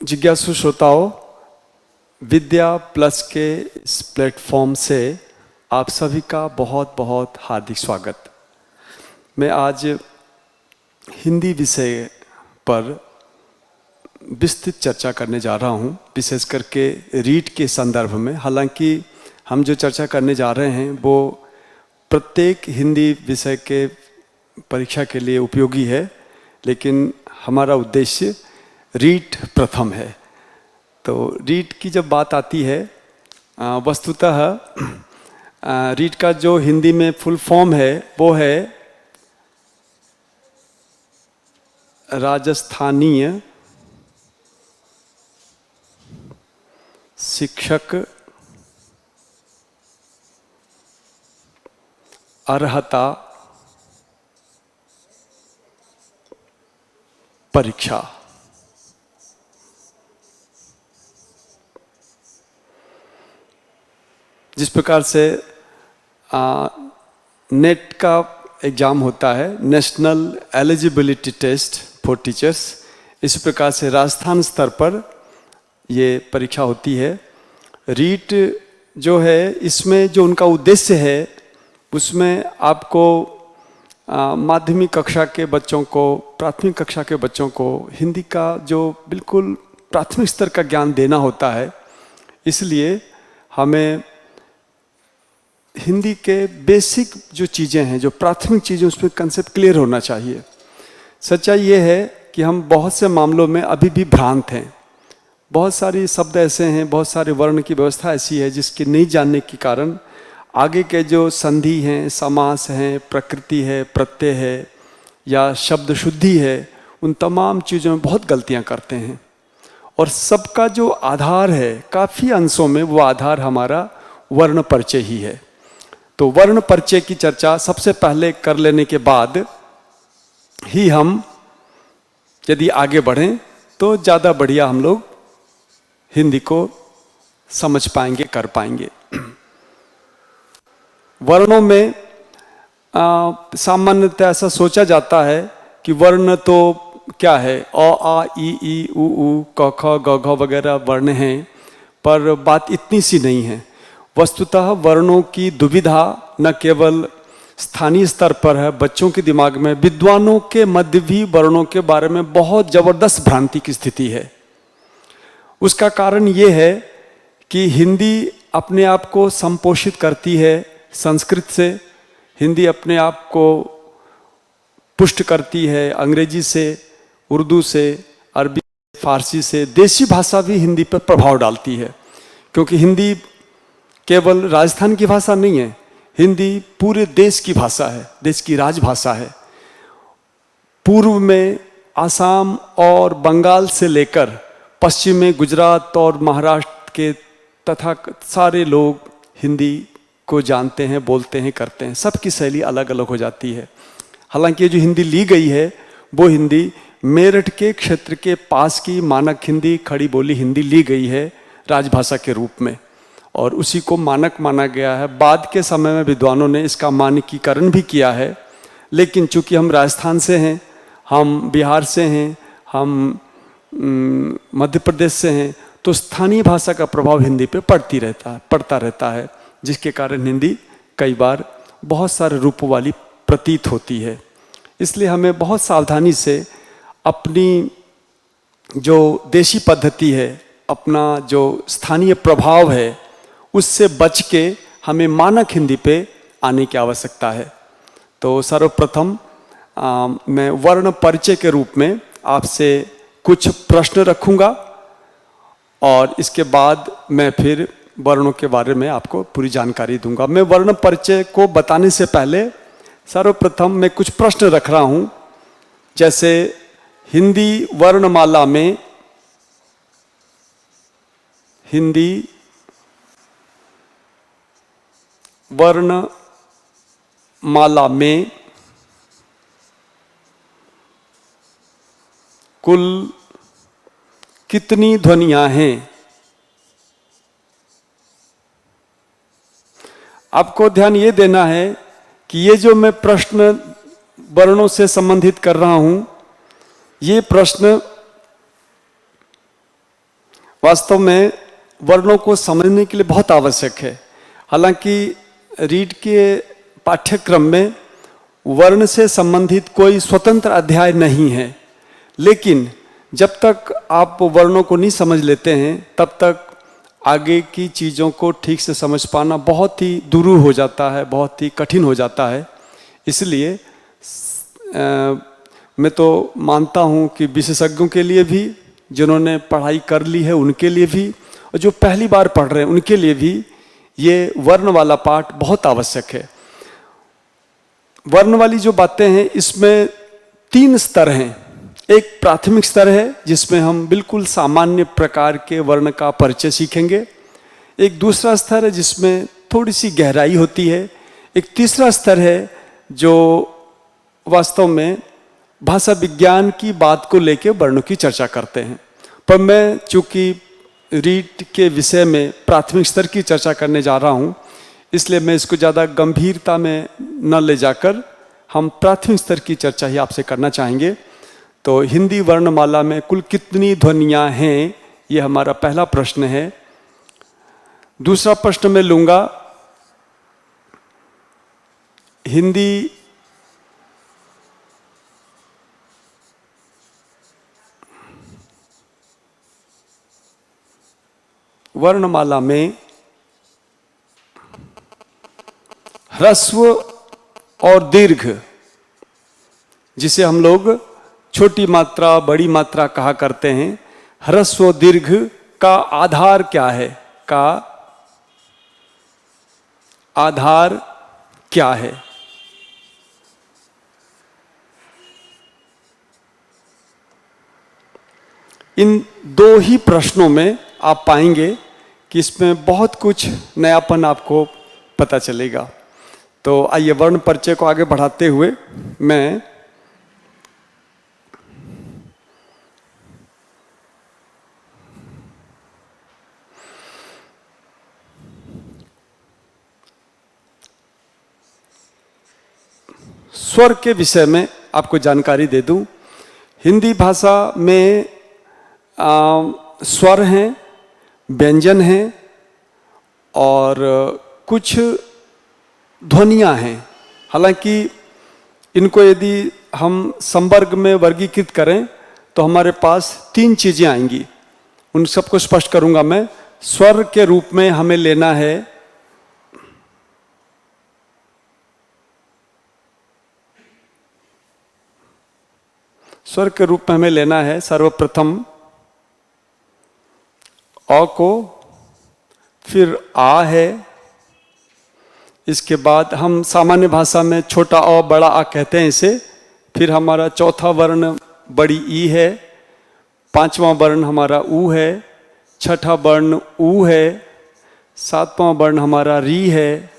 जिज्ञासु श्रोताओं, विद्या प्लस के इस प्लेटफॉर्म से आप सभी का बहुत बहुत हार्दिक स्वागत। मैं आज हिंदी विषय पर विस्तृत चर्चा करने जा रहा हूं, विशेष करके रीट के संदर्भ में। हालांकि हम जो चर्चा करने जा रहे हैं वो प्रत्येक हिंदी विषय के परीक्षा के लिए उपयोगी है, लेकिन हमारा उद्देश्य रीट प्रथम है। तो रीट की जब बात आती है, वस्तुतः रीट का जो हिंदी में फुल फॉर्म है वो है राजस्थानीय शिक्षक अर्हता परीक्षा। जिस प्रकार से नेट का एग्ज़ाम होता है, national eligibility test for teachers, इस प्रकार से राजस्थान स्तर पर ये परीक्षा होती है। रीट जो है, इसमें जो उनका उद्देश्य है उसमें आपको माध्यमिक कक्षा के बच्चों को, प्राथमिक कक्षा के बच्चों को हिंदी का जो बिल्कुल प्राथमिक स्तर का ज्ञान देना होता है। इसलिए हमें हिंदी के बेसिक जो चीज़ें हैं, जो प्राथमिक चीज़ें, उसमें कंसेप्ट क्लियर होना चाहिए। सच्चाई ये है कि हम बहुत से मामलों में अभी भी भ्रांत हैं। बहुत सारी शब्द ऐसे हैं, बहुत सारे वर्ण की व्यवस्था ऐसी है जिसके नहीं जानने के कारण आगे के जो संधि हैं, समास हैं, प्रकृति है, प्रत्यय है या शब्द शुद्धि है, उन तमाम चीज़ों में बहुत गलतियां करते हैं। और सबका जो आधार है, काफ़ी अंशों में वो आधार हमारा वर्ण परिचय ही है। तो वर्ण परिचय की चर्चा सबसे पहले कर लेने के बाद ही हम यदि आगे बढ़ें तो ज़्यादा बढ़िया हम लोग हिंदी को समझ पाएंगे, कर पाएंगे। वर्णों में सामान्यतः ऐसा सोचा जाता है कि वर्ण तो क्या है, अ आ ई ई उ ऊ क ख ग घ वगैरह वर्ण हैं, पर बात इतनी सी नहीं है। वस्तुतः वर्णों की दुविधा न केवल स्थानीय स्तर पर है, बच्चों के दिमाग में, विद्वानों के मध्य भी वर्णों के बारे में बहुत जबरदस्त भ्रांति की स्थिति है। उसका कारण ये है कि हिंदी अपने आप को संपोषित करती है संस्कृत से, हिंदी अपने आप को पुष्ट करती है अंग्रेजी से, उर्दू से, अरबी, फारसी से। देसी भाषा भी हिंदी पर प्रभाव डालती है, क्योंकि हिंदी केवल राजस्थान की भाषा नहीं है, हिंदी पूरे देश की भाषा है, देश की राजभाषा है। पूर्व में आसाम और बंगाल से लेकर पश्चिम में गुजरात और महाराष्ट्र के तथा सारे लोग हिंदी को जानते हैं, बोलते हैं, करते हैं। सबकी शैली अलग अलग हो जाती है। हालांकि ये जो हिंदी ली गई है वो हिंदी मेरठ के क्षेत्र के पास की मानक हिंदी, खड़ी बोली हिंदी ली गई है राजभाषा के रूप में, और उसी को मानक माना गया है। बाद के समय में विद्वानों ने इसका मानकीकरण भी किया है, लेकिन चूंकि हम राजस्थान से हैं, हम बिहार से हैं, हम मध्य प्रदेश से हैं, तो स्थानीय भाषा का प्रभाव हिंदी पे पड़ता रहता है, जिसके कारण हिंदी कई बार बहुत सारे रूपों वाली प्रतीत होती है। इसलिए हमें बहुत सावधानी से अपनी जो देशी पद्धति है, अपना जो स्थानीय प्रभाव है, उससे बच के हमें मानक हिंदी पे आने की आवश्यकता है। तो सर्वप्रथम मैं वर्ण परिचय के रूप में आपसे कुछ प्रश्न रखूंगा, और इसके बाद मैं फिर वर्णों के बारे में आपको पूरी जानकारी दूंगा। मैं वर्ण परिचय को बताने से पहले सर्वप्रथम मैं कुछ प्रश्न रख रहा हूं, जैसे हिंदी वर्णमाला में, हिंदी वर्णमाला में कुल कितनी ध्वनियां हैं? आपको ध्यान ये देना है कि ये जो मैं प्रश्न वर्णों से संबंधित कर रहा हूं, ये प्रश्न वास्तव में वर्णों को समझने के लिए बहुत आवश्यक है। हालांकि रीड के पाठ्यक्रम में वर्ण से संबंधित कोई स्वतंत्र अध्याय नहीं है, लेकिन जब तक आप वर्णों को नहीं समझ लेते हैं तब तक आगे की चीज़ों को ठीक से समझ पाना बहुत ही दुरूह हो जाता है, बहुत ही कठिन हो जाता है। इसलिए मैं तो मानता हूँ कि विशेषज्ञों के लिए भी, जिन्होंने पढ़ाई कर ली है उनके लिए भी, और जो पहली बार पढ़ रहे हैं उनके लिए भी ये वर्ण वाला पाठ बहुत आवश्यक है। वर्ण वाली जो बातें हैं इसमें 3 स्तर हैं। एक प्राथमिक स्तर है जिसमें हम बिल्कुल सामान्य प्रकार के वर्ण का परिचय सीखेंगे। एक दूसरा स्तर है जिसमें थोड़ी सी गहराई होती है। एक तीसरा स्तर है जो वास्तव में भाषा विज्ञान की बात को लेकर वर्णों की चर्चा करते हैं। पर मैं चूंकि रीड के विषय में प्राथमिक स्तर की चर्चा करने जा रहा हूँ, इसलिए मैं इसको ज़्यादा गंभीरता में न ले जाकर हम प्राथमिक स्तर की चर्चा ही आपसे करना चाहेंगे। तो हिंदी वर्णमाला में कुल कितनी ध्वनियाँ हैं, ये हमारा पहला प्रश्न है। दूसरा प्रश्न मैं लूँगा हिंदी वर्णमाला में ह्रस्व और दीर्घ, जिसे हम लोग छोटी मात्रा बड़ी मात्रा कहा करते हैं, ह्रस्व और दीर्घ का आधार क्या है, का आधार क्या है? इन 2 ही प्रश्नों में आप पाएंगे कि इसमें बहुत कुछ नयापन आपको पता चलेगा। तो आइए वर्ण परिचय को आगे बढ़ाते हुए मैं स्वर के विषय में आपको जानकारी दे दूं। हिंदी भाषा में स्वर हैं, व्यंजन हैं और कुछ ध्वनियाँ हैं। हालांकि इनको यदि हम संवर्ग में वर्गीकृत करें तो हमारे पास 3 चीज़ें आएंगी। उन सबको स्पष्ट करूंगा मैं। स्वर के रूप में हमें लेना है स्वर के रूप में हमें लेना है सर्वप्रथम अ को, फिर आ है, इसके बाद हम सामान्य भाषा में छोटा अ बड़ा आ कहते हैं इसे, फिर हमारा चौथा वर्ण बड़ी ई है, 5वां वर्ण हमारा ऊ है, 6ठा वर्ण ऊ है, 7वां वर्ण हमारा री है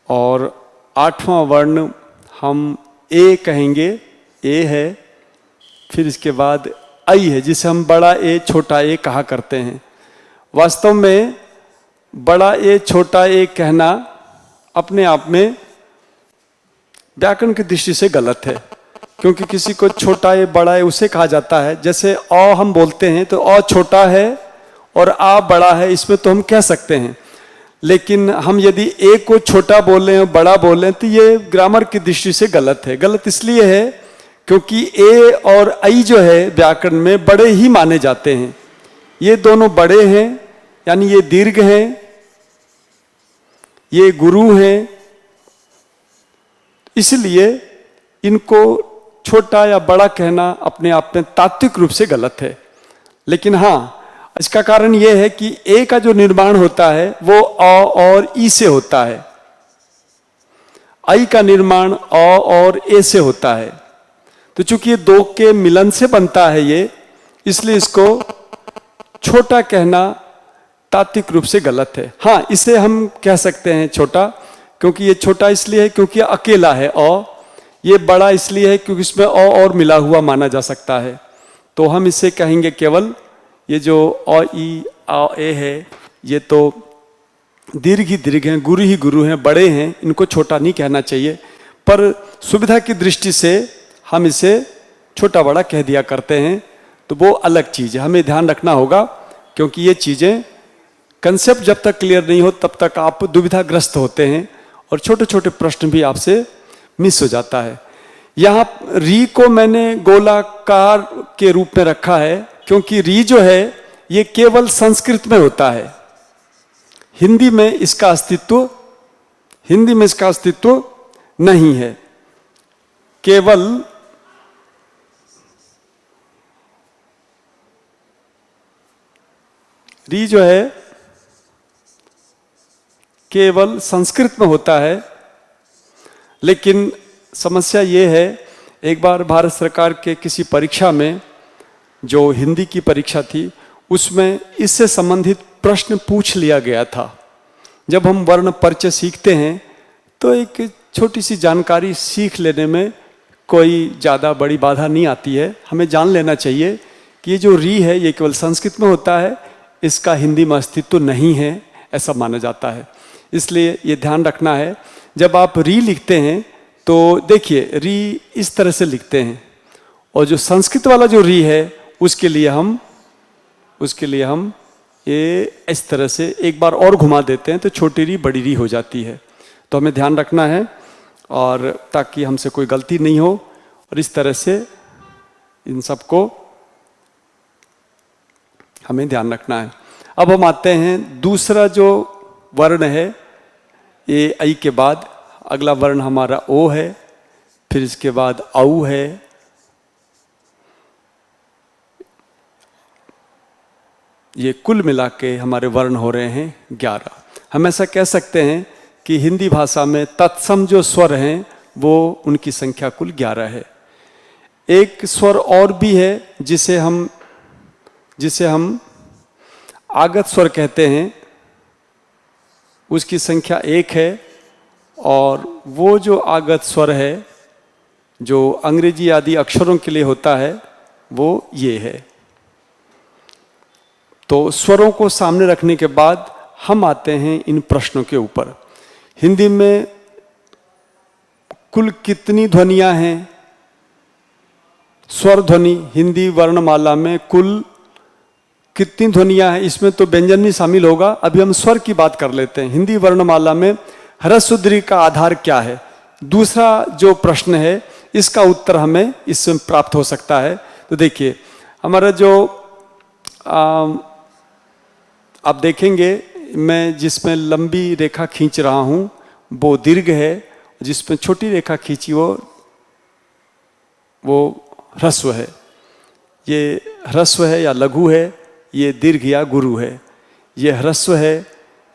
और 8वां वर्ण हम ए कहेंगे, ए है। फिर इसके बाद आई है जिसे हम बड़ा ए छोटा ए कहा करते हैं। वास्तव में बड़ा ए छोटा ए कहना अपने आप में व्याकरण की दृष्टि से गलत है, क्योंकि किसी को छोटा ए बड़ा ए उसे कहा जाता है। जैसे अ हम बोलते हैं तो अ छोटा है और आ बड़ा है, इसमें तो हम कह सकते हैं। लेकिन हम यदि ए को छोटा बोलें और बड़ा बोलें तो ये ग्रामर की दृष्टि से गलत है। गलत इसलिए है क्योंकि ए और आई जो है व्याकरण में बड़े ही माने जाते हैं। ये दोनों बड़े हैं, यानी ये दीर्घ हैं, ये गुरु हैं, इसलिए इनको छोटा या बड़ा कहना अपने आप में तात्विक रूप से गलत है। लेकिन हाँ, इसका कारण यह है कि ए का जो निर्माण होता है वो अ और ई से होता है, आई का निर्माण अ और ए से होता है। तो चूंकि ये 2 के मिलन से बनता है ये, इसलिए इसको छोटा कहना तात्विक रूप से गलत है। हाँ, इसे हम कह सकते हैं छोटा, क्योंकि ये छोटा इसलिए है क्योंकि ये अकेला है अ। ये बड़ा इसलिए है क्योंकि इसमें अ और मिला हुआ माना जा सकता है। तो हम इसे कहेंगे केवल ये जो अ ई आ ए है, ये तो दीर्घ ही दीर्घ हैं, गुरु ही गुरु हैं, बड़े हैं, इनको छोटा नहीं कहना चाहिए। पर सुविधा की दृष्टि से हम इसे छोटा बड़ा कह दिया करते हैं, तो वो अलग चीज़ है, हमें ध्यान रखना होगा। क्योंकि ये चीजें कंसेप्ट जब तक क्लियर नहीं हो तब तक आप दुविधाग्रस्त होते हैं और छोटे छोटे प्रश्न भी आपसे मिस हो जाता है। यहाँ री को मैंने गोलाकार के रूप में रखा है क्योंकि री जो है ये केवल संस्कृत में होता है, हिंदी में इसका अस्तित्व नहीं है। केवल री जो है केवल संस्कृत में होता है। लेकिन समस्या ये है, एक बार भारत सरकार के किसी परीक्षा में, जो हिंदी की परीक्षा थी, उसमें इससे संबंधित प्रश्न पूछ लिया गया था। जब हम वर्ण परिचय सीखते हैं तो एक छोटी सी जानकारी सीख लेने में कोई ज़्यादा बड़ी बाधा नहीं आती है। हमें जान लेना चाहिए कि ये जो री है ये केवल संस्कृत में होता है, इसका हिंदी में अस्तित्व नहीं है, ऐसा माना जाता है। इसलिए ये ध्यान रखना है। जब आप री लिखते हैं तो देखिए री इस तरह से लिखते हैं, और जो संस्कृत वाला जो री है उसके लिए हम ये इस तरह से एक बार और घुमा देते हैं तो छोटी री बड़ी री हो जाती है। तो हमें ध्यान रखना है, और ताकि हमसे कोई गलती नहीं हो, और इस तरह से इन सबको हमें ध्यान रखना है। अब हम आते हैं दूसरा जो वर्ण है, ये आई के बाद अगला वर्ण हमारा ओ है, फिर इसके बाद औ है, ये कुल मिला के हमारे वर्ण हो रहे हैं 11। हम ऐसा कह सकते हैं कि हिंदी भाषा में तत्सम जो स्वर हैं वो उनकी संख्या कुल 11 है। एक स्वर और भी है जिसे हम आगत स्वर कहते हैं, उसकी संख्या 1 है। और वो जो आगत स्वर है जो अंग्रेजी आदि अक्षरों के लिए होता है वो ये है। तो स्वरों को सामने रखने के बाद हम आते हैं इन प्रश्नों के ऊपर। हिंदी में कुल कितनी ध्वनियां हैं? स्वर ध्वनि हिंदी वर्णमाला में कुल कितनी ध्वनियां हैं? इसमें तो व्यंजन भी शामिल होगा। अभी हम स्वर की बात कर लेते हैं। हिंदी वर्णमाला में ह्रस्व दीर्घ का आधार क्या है? दूसरा जो प्रश्न है इसका उत्तर हमें इससे प्राप्त हो सकता है। तो देखिए हमारा जो आप देखेंगे, मैं जिसमें लंबी रेखा खींच रहा हूं वो दीर्घ है, जिसमें छोटी रेखा खींची वो ह्रस्व है। ये ह्रस्व है या लघु है, ये दीर्घ या गुरु है। ये ह्रस्व है,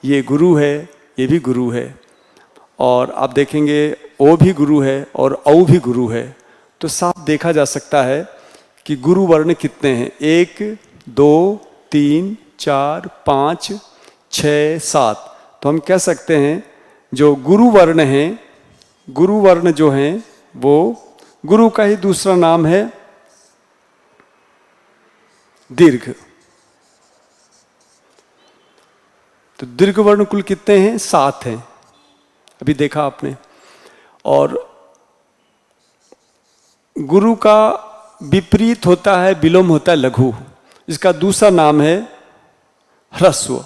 ये गुरु है, ये भी गुरु है। और आप देखेंगे ओ भी गुरु है और औ भी गुरु है। तो साफ देखा जा सकता है कि गुरु वर्ण कितने हैं। 1 2 3 4 5 6 7। तो हम कह सकते हैं जो गुरु वर्ण हैं, गुरु वर्ण जो हैं वो गुरु का ही दूसरा नाम है दीर्घ। तो दीर्घ वर्ण कुल कितने हैं? 7 हैं, अभी देखा आपने। और गुरु का विपरीत होता है, विलोम होता है लघु। इसका दूसरा नाम है ह्रस्व।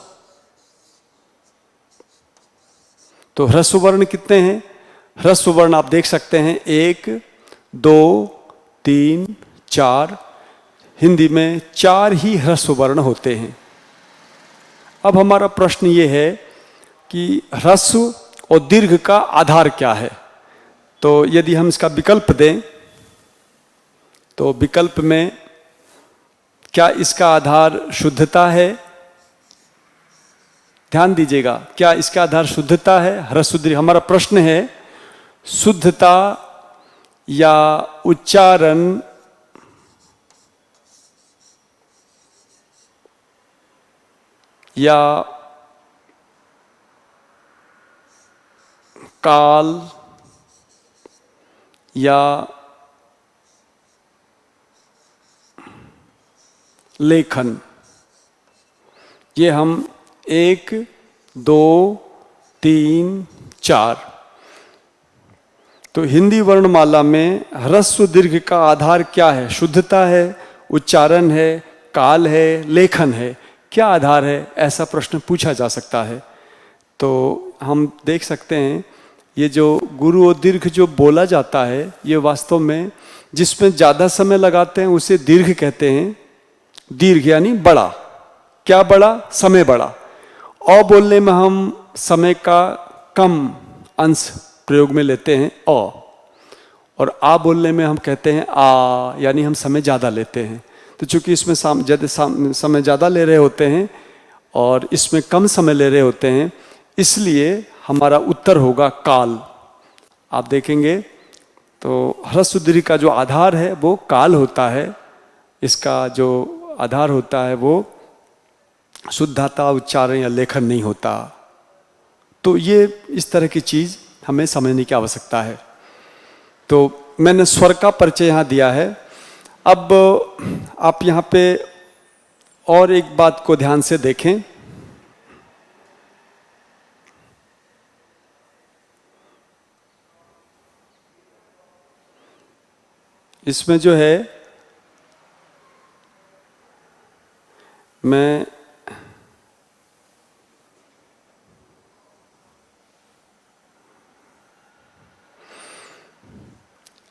तो ह्रस्व वर्ण कितने हैं? ह्रस्व वर्ण आप देख सकते हैं 1 2 3 4। हिंदी में 4 ही ह्रस्व वर्ण होते हैं। अब हमारा प्रश्न ये है कि ह्रस्व और दीर्घ का आधार क्या है? तो यदि हम इसका विकल्प दें तो विकल्प में क्या इसका आधार शुद्धता है? ध्यान दीजिएगा, क्या इसका आधार शुद्धता है? ह्रस्व दीर्घ हमारा प्रश्न है। शुद्धता या उच्चारण या काल या लेखन, ये हम 1 2 3 4। तो हिंदी वर्णमाला में ह्रस्व दीर्घ का आधार क्या है? शुद्धता है, उच्चारण है, काल है, लेखन है। क्या आधार है, ऐसा प्रश्न पूछा जा सकता है। तो हम देख सकते हैं ये जो गुरु और दीर्घ जो बोला जाता है, ये वास्तव में जिसमें ज़्यादा समय लगाते हैं उसे दीर्घ कहते हैं। दीर्घ यानी बड़ा। क्या बड़ा? समय बड़ा। अ बोलने में हम समय का कम अंश प्रयोग में लेते हैं अ, और आ बोलने में हम कहते हैं आ, यानी हम समय ज़्यादा लेते हैं। तो चूंकि इसमें समय ज़्यादा ले रहे होते हैं और इसमें कम समय ले रहे होते हैं, इसलिए हमारा उत्तर होगा काल। आप देखेंगे तो ह्रस्व दीर्घ का जो आधार है वो काल होता है। इसका जो आधार होता है वो शुद्धता, उच्चारण या लेखन नहीं होता। तो ये इस तरह की चीज़ हमें समझने की आवश्यकता है। तो मैंने स्वर का परिचय यहाँ दिया है। अब आप यहाँ पे और एक बात को ध्यान से देखें। इसमें जो है मैं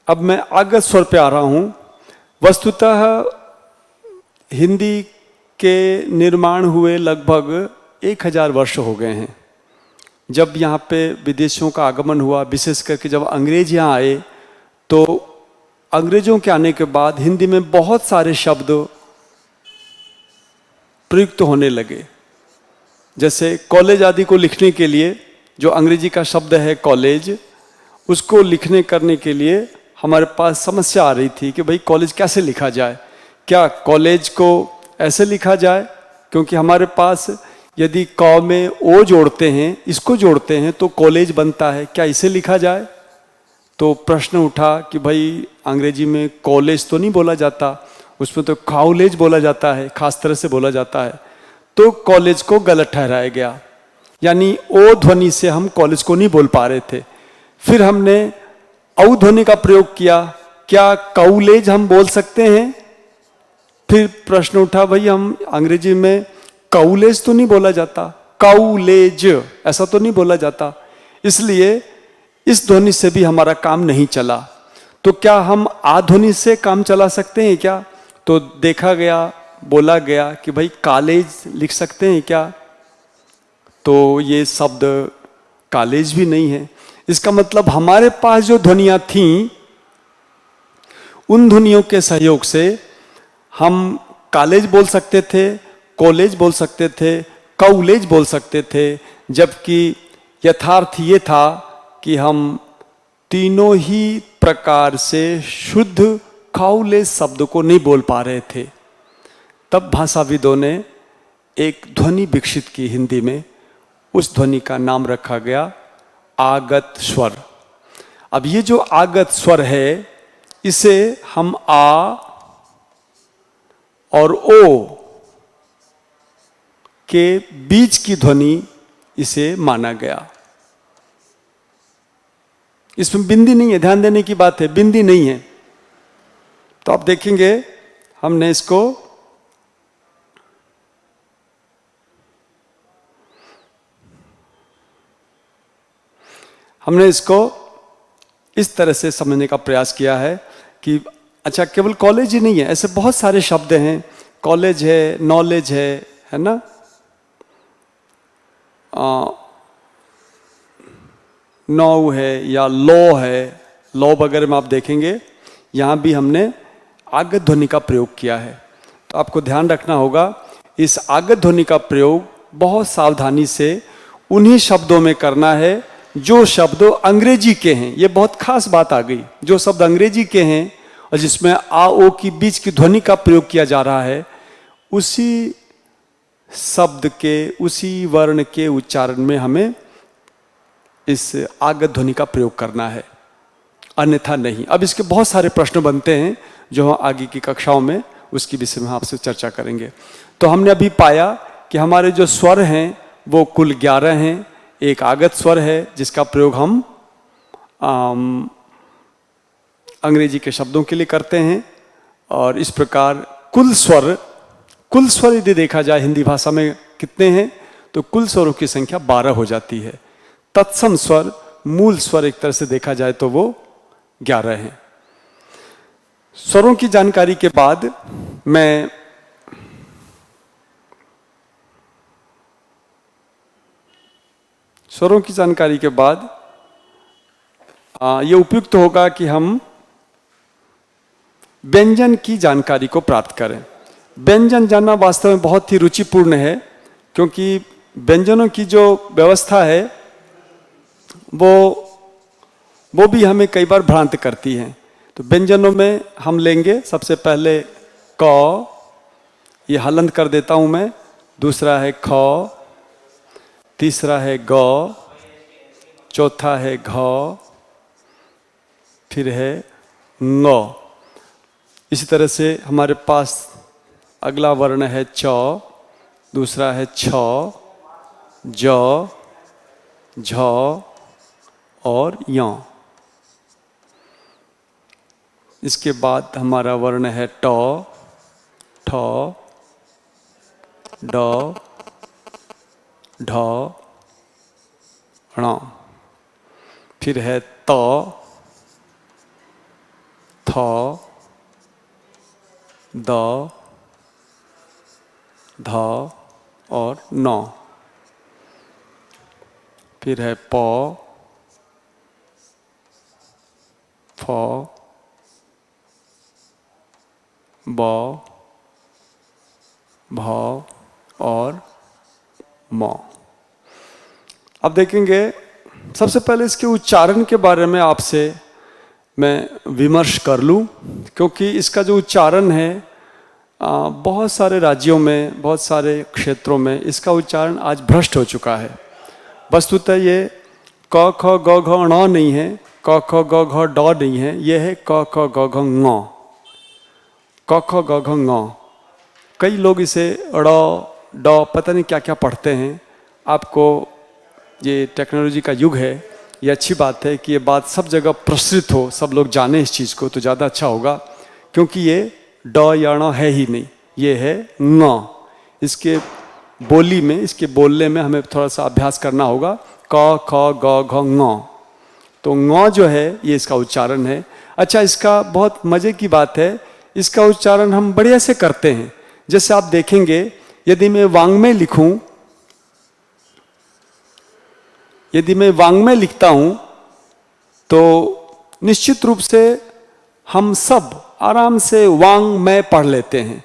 अब मैं आगत स्वर पे आ रहा हूं। वस्तुतः हिंदी के निर्माण हुए लगभग 1000 वर्ष हो गए हैं। जब यहाँ पे विदेशियों का आगमन हुआ, विशेष करके जब अंग्रेज यहाँ आए, तो अंग्रेजों के आने के बाद हिंदी में बहुत सारे शब्द प्रयुक्त होने लगे। जैसे कॉलेज आदि को लिखने के लिए जो अंग्रेजी का शब्द है कॉलेज, उसको लिखने करने के लिए हमारे पास समस्या आ रही थी कि भाई कॉलेज कैसे लिखा जाए। क्या कॉलेज को ऐसे लिखा जाए? क्योंकि हमारे पास यदि क में ओ जोड़ते हैं, इसको जोड़ते हैं तो कॉलेज बनता है, क्या इसे लिखा जाए? तो प्रश्न उठा कि भाई अंग्रेजी में कॉलेज तो नहीं बोला जाता, उसमें तो कॉलेज बोला जाता है, खास तरह से बोला जाता है। तो कॉलेज को गलत ठहराया गया, यानी ओ ध्वनि से हम कॉलेज को नहीं बोल पा रहे थे। फिर हमने औ ध्वनि का प्रयोग किया, क्या कॉलेज हम बोल सकते हैं? फिर प्रश्न उठा भाई हम अंग्रेजी में कॉलेज तो नहीं बोला जाता, कॉलेज ऐसा तो नहीं बोला जाता, इसलिए इस ध्वनि से भी हमारा काम नहीं चला। तो क्या हम आ ध्वनि से काम चला सकते हैं क्या? तो देखा गया, बोला गया कि भाई कॉलेज लिख सकते हैं क्या? तो ये शब्द कॉलेज भी नहीं है। इसका मतलब हमारे पास जो ध्वनियां थीं, उन ध्वनियों के सहयोग से हम कॉलेज बोल सकते थे, कॉलेज बोल सकते थे, कॉलेज बोल सकते थे, जबकि यथार्थ ये था कि हम तीनों ही प्रकार से शुद्ध कॉलेज शब्द को नहीं बोल पा रहे थे। तब भाषाविदों ने एक ध्वनि विकसित की हिंदी में। उस ध्वनि का नाम रखा गया आगत स्वर। अब ये जो आगत स्वर है, इसे हम आ और ओ के बीच की ध्वनि इसे माना गया। इसमें बिंदी नहीं है, ध्यान देने की बात है, बिंदी नहीं है। तो आप देखेंगे हमने इसको इस तरह से समझने का प्रयास किया है कि अच्छा केवल कॉलेज ही नहीं है, ऐसे बहुत सारे शब्द हैं। कॉलेज है, नॉलेज है ना, नौ है या लॉ है। लॉ वगैरह में आप देखेंगे यहाँ भी हमने आगत ध्वनि का प्रयोग किया है। तो आपको ध्यान रखना होगा, इस आगत ध्वनि का प्रयोग बहुत सावधानी से उन्हीं शब्दों में करना है जो शब्द अंग्रेजी के हैं। ये बहुत खास बात आ गई। जो शब्द अंग्रेजी के हैं और जिसमें आ ओ की बीच की ध्वनि का प्रयोग किया जा रहा है, उसी शब्द के, उसी वर्ण के उच्चारण में हमें इस आगत ध्वनि का प्रयोग करना है, अन्यथा नहीं। अब इसके बहुत सारे प्रश्न बनते हैं जो हम आगे की कक्षाओं में उसके विषय में आपसे चर्चा करेंगे। तो हमने अभी पाया कि हमारे जो स्वर हैं वो कुल 11 हैं। एक आगत स्वर है जिसका प्रयोग हम अंग्रेजी के शब्दों के लिए करते हैं, और इस प्रकार कुल स्वर कुल स्वर यदि देखा जाए हिंदी भाषा में कितने हैं, तो कुल स्वरों की संख्या 12 हो जाती है। तत्सम स्वर, मूल स्वर एक तरह से देखा जाए तो वो 11 हैं। स्वरों की जानकारी के बाद मैं स्वरों की जानकारी के बाद ये उपयुक्त होगा कि हम व्यंजन की जानकारी को प्राप्त करें। व्यंजन जानना वास्तव में बहुत ही रुचिपूर्ण है, क्योंकि व्यंजनों की जो व्यवस्था है वो भी हमें कई बार भ्रांत करती है। तो व्यंजनों में हम लेंगे सबसे पहले क, ये हलंत कर देता हूं मैं, दूसरा है ख, तीसरा है ग, चौथा है घ, फिर है ङ। इसी तरह से हमारे पास अगला वर्ण है च, दूसरा है छ, ज, झ और य। इसके बाद हमारा वर्ण है ट, ठ, ड, ढ, ण। फिर है त, थ, द, ध और न। फिर है प, फ, ब, भ और म। अब देखेंगे, सबसे पहले इसके उच्चारण के बारे में आपसे मैं विमर्श कर लूं, क्योंकि इसका जो उच्चारण है बहुत सारे राज्यों में, बहुत सारे क्षेत्रों में इसका उच्चारण आज भ्रष्ट हो चुका है। वस्तुतः ये क ख ग घ ण नहीं है, क ख ग घ ड नहीं है, ये है क ख ग घ ङ। क ख ग घ ङ। कई लोग इसे ड़ ड पता नहीं क्या क्या पढ़ते हैं। आपको, ये टेक्नोलॉजी का युग है, ये अच्छी बात है कि ये बात सब जगह प्रसरित हो, सब लोग जाने इस चीज़ को, तो ज़्यादा अच्छा होगा, क्योंकि ये ड या ण है ही नहीं, ये है ङ। इसके बोली में, इसके बोलने में हमें थोड़ा सा अभ्यास करना होगा। क ख ग घ ङ। तो ङ जो है ये इसका उच्चारण है। अच्छा, इसका बहुत मज़े की बात है, इसका उच्चारण हम बढ़िया से करते हैं। जैसे आप देखेंगे, यदि मैं वांग्मय लिखूं, यदि मैं वांग्मय लिखता हूं, तो निश्चित रूप से हम सब आराम से वांग्मय पढ़ लेते हैं।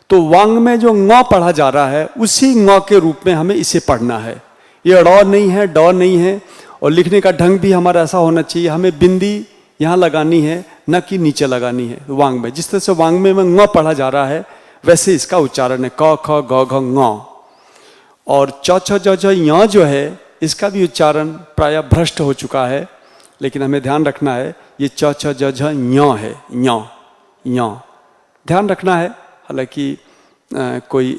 तो वांग्मय जो ङ पढ़ा जा रहा है, उसी ङ के रूप में हमें इसे पढ़ना है। ये ड़ नहीं है, ड नहीं है। और लिखने का ढंग भी हमारा ऐसा होना चाहिए, हमें बिंदी यहाँ लगानी है, न कि नीचे लगानी है। वांग्मय, जिस तरह से वांग्मय में ङ पढ़ा जा रहा है, वैसे इसका उच्चारण है क ख ग घ ङ। और च छ ज झ य जो है, इसका भी उच्चारण प्रायः भ्रष्ट हो चुका है, लेकिन हमें ध्यान रखना है ये च छ ज झ य है, य य ध्यान रखना है। हालांकि कोई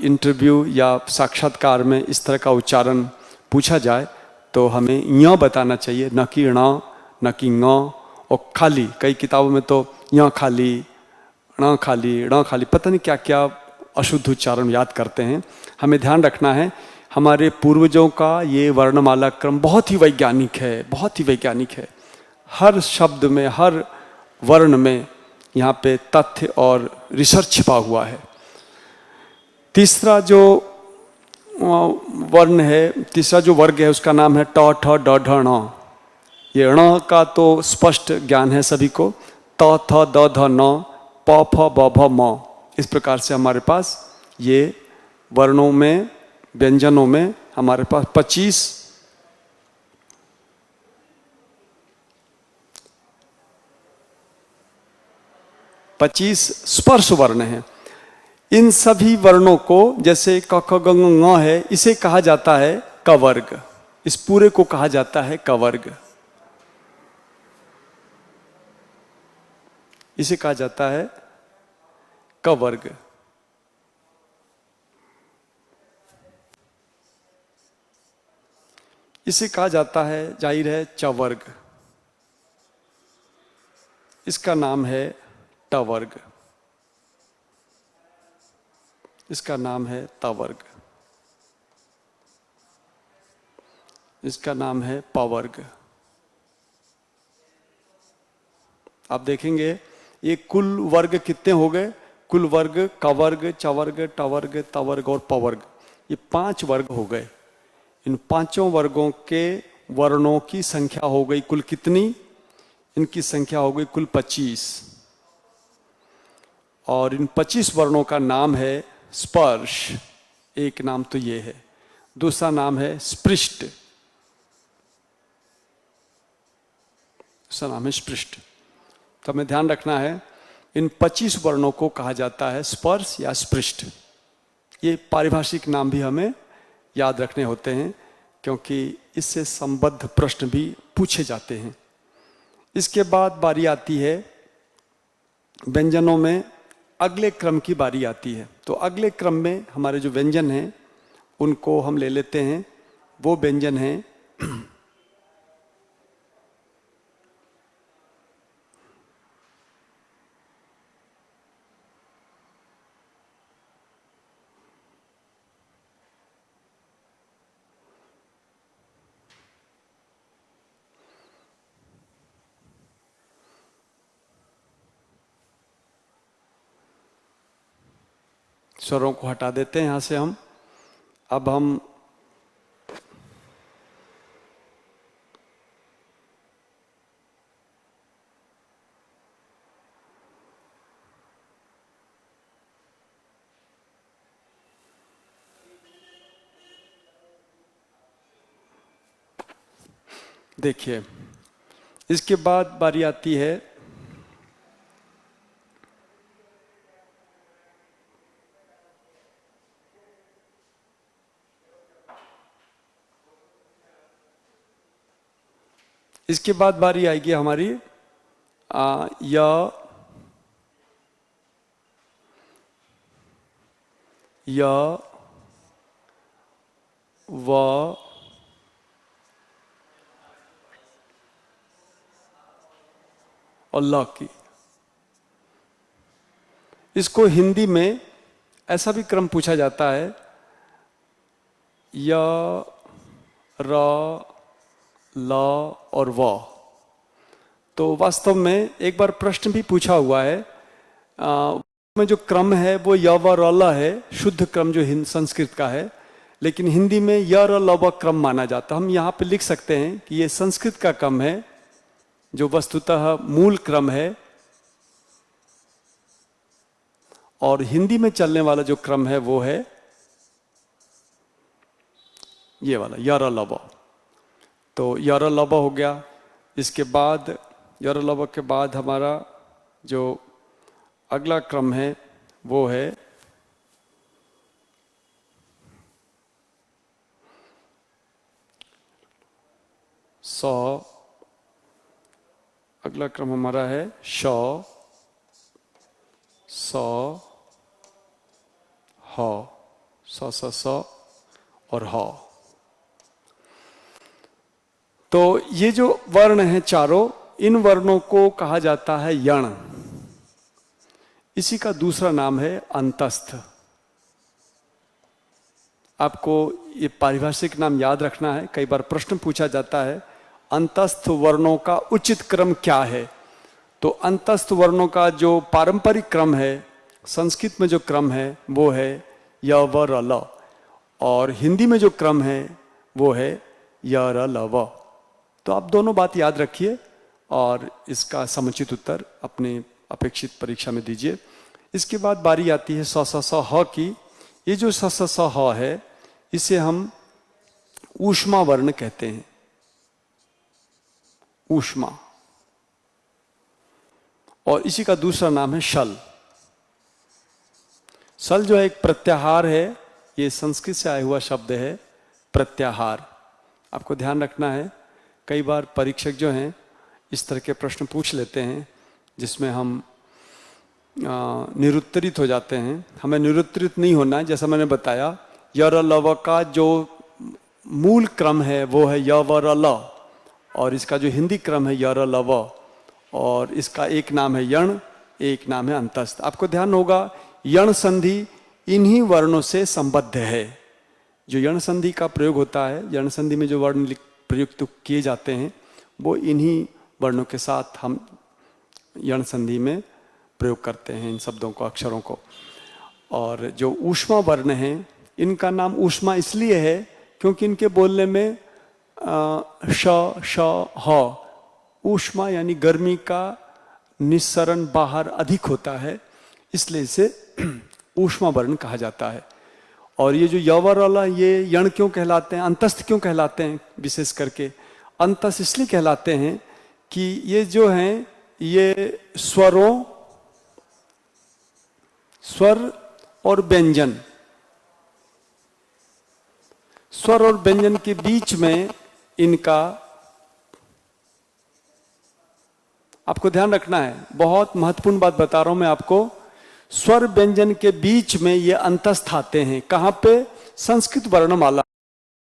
इंटरव्यू या साक्षात्कार में इस तरह का उच्चारण पूछा जाए तो हमें य बताना चाहिए, न कि ण, न कि ङ। और खाली, कई किताबों में तो य खाली, ण खाली, ण खाली, पता नहीं क्या क्या अशुद्ध उच्चारण याद करते हैं। हमें ध्यान रखना है, हमारे पूर्वजों का ये वर्णमाला क्रम बहुत ही वैज्ञानिक है, बहुत ही वैज्ञानिक है। हर शब्द में, हर वर्ण में यहाँ पे तथ्य और रिसर्च छिपा हुआ है। तीसरा जो वर्ण है, तीसरा जो वर्ग है, उसका नाम है ट ठ ड ढ ण। ये ण का तो स्पष्ट ज्ञान है सभी को। त थ द ध न, प फ ब भ म। इस प्रकार से हमारे पास ये वर्णों में, व्यंजनों में हमारे पास 25 स्पर्श वर्ण हैं। इन सभी वर्णों को, जैसे क ख ग घ ङ है, इसे कहा जाता है कवर्ग। इस पूरे को कहा जाता है कवर्ग। इसे कहा जाता है कवर्ग। इसे कहा जाता है, जाहिर है, चवर्ग। इसका नाम है टवर्ग। इसका नाम है तवर्ग, इसका नाम है पवर्ग। आप देखेंगे ये कुल वर्ग कितने हो गए? कुल वर्ग कवर्ग, चवर्ग, टवर्ग, तवर्ग और पवर्ग, ये 5 वर्ग हो गए। इन 5 वर्गों के वर्णों की संख्या हो गई कुल कितनी? इनकी संख्या हो गई कुल 25। और इन 25 वर्णों का नाम है स्पर्श। एक नाम तो ये है, दूसरा नाम है स्पृष्ट, दूसरा नाम है स्पृष्ट। तो हमें ध्यान रखना है इन 25 वर्णों को कहा जाता है स्पर्श या स्पृष्ट। ये पारिभाषिक नाम भी हमें याद रखने होते हैं क्योंकि इससे संबद्ध प्रश्न भी पूछे जाते हैं। इसके बाद बारी आती है व्यंजनों में अगले क्रम की बारी आती है। तो अगले क्रम में हमारे जो व्यंजन हैं उनको हम ले लेते हैं। वो व्यंजन हैं स्वरों को हटा देते हैं यहां से हम। अब हम देखिए, इसके बाद बारी आती है इसके बाद बारी आएगी हमारी या व और ल की। इसको हिंदी में ऐसा भी क्रम पूछा जाता है य, र, ल और व। तो वास्तव में एक बार प्रश्न भी पूछा हुआ है में जो क्रम है वो य व र ल है, शुद्ध क्रम जो संस्कृत का है, लेकिन हिंदी में य र ल व क्रम माना जाता है। हम यहाँ पे लिख सकते हैं कि ये संस्कृत का क्रम है जो वस्तुतः मूल क्रम है, और हिंदी में चलने वाला जो क्रम है वो है ये वाला य र ल व। तो य र ल व हो गया। इसके बाद य र ल व के बाद हमारा जो अगला क्रम है वो है स। अगला क्रम हमारा है श, स, ह, स स स और ह। तो ये जो वर्ण हैं चारों, इन वर्णों को कहा जाता है यण। इसी का दूसरा नाम है अंतस्थ। आपको ये पारिभाषिक नाम याद रखना है, कई बार प्रश्न पूछा जाता है अंतस्थ वर्णों का उचित क्रम क्या है। तो अंतस्थ वर्णों का जो पारंपरिक क्रम है, संस्कृत में जो क्रम है वो है य व र ल, और हिंदी में जो क्रम है वो है य र ल व। तो आप दोनों बात याद रखिए और इसका समुचित उत्तर अपने अपेक्षित परीक्षा में दीजिए। इसके बाद बारी आती है स स स ह की। ये जो स स स ह है इसे हम ऊष्मा वर्ण कहते हैं, ऊष्मा। और इसी का दूसरा नाम है शल। शल जो है एक प्रत्याहार है, ये संस्कृत से आया हुआ शब्द है प्रत्याहार। आपको ध्यान रखना है, कई बार परीक्षक जो हैं इस तरह के प्रश्न पूछ लेते हैं जिसमें हम निरुत्तरित हो जाते हैं। हमें निरुत्तरित नहीं होना है। जैसा मैंने बताया य र ल व का जो मूल क्रम है वो है य व र ल, और इसका जो हिंदी क्रम है य र ल व, और इसका एक नाम है यण, एक नाम है अंतस्थ। आपको ध्यान होगा यण संधि इन्हीं वर्णों से संबद्ध है। जो यण संधि का प्रयोग होता है, यण संधि में जो वर्ण प्रयुक्त किए जाते हैं वो इन्हीं वर्णों के साथ हम यण संधि में प्रयोग करते हैं इन शब्दों को, अक्षरों को। और जो ऊष्मा वर्ण हैं, इनका नाम ऊष्मा इसलिए है क्योंकि इनके बोलने में श श ह, ऊष्मा यानी गर्मी का निस्सरण बाहर अधिक होता है, इसलिए इसे ऊष्मा वर्ण कहा जाता है। और ये जो यवर वाला, ये यण क्यों कहलाते हैं, अंतस्थ क्यों कहलाते हैं? विशेष करके अंतस्थ इसलिए कहलाते हैं कि ये जो हैं ये स्वरों, स्वर और व्यंजन, स्वर और व्यंजन के बीच में इनका आपको ध्यान रखना है। बहुत महत्वपूर्ण बात बता रहा हूं मैं आपको। स्वर व्यंजन के बीच में ये अंतस्थ आते हैं। कहां पे? संस्कृत वर्णमाला।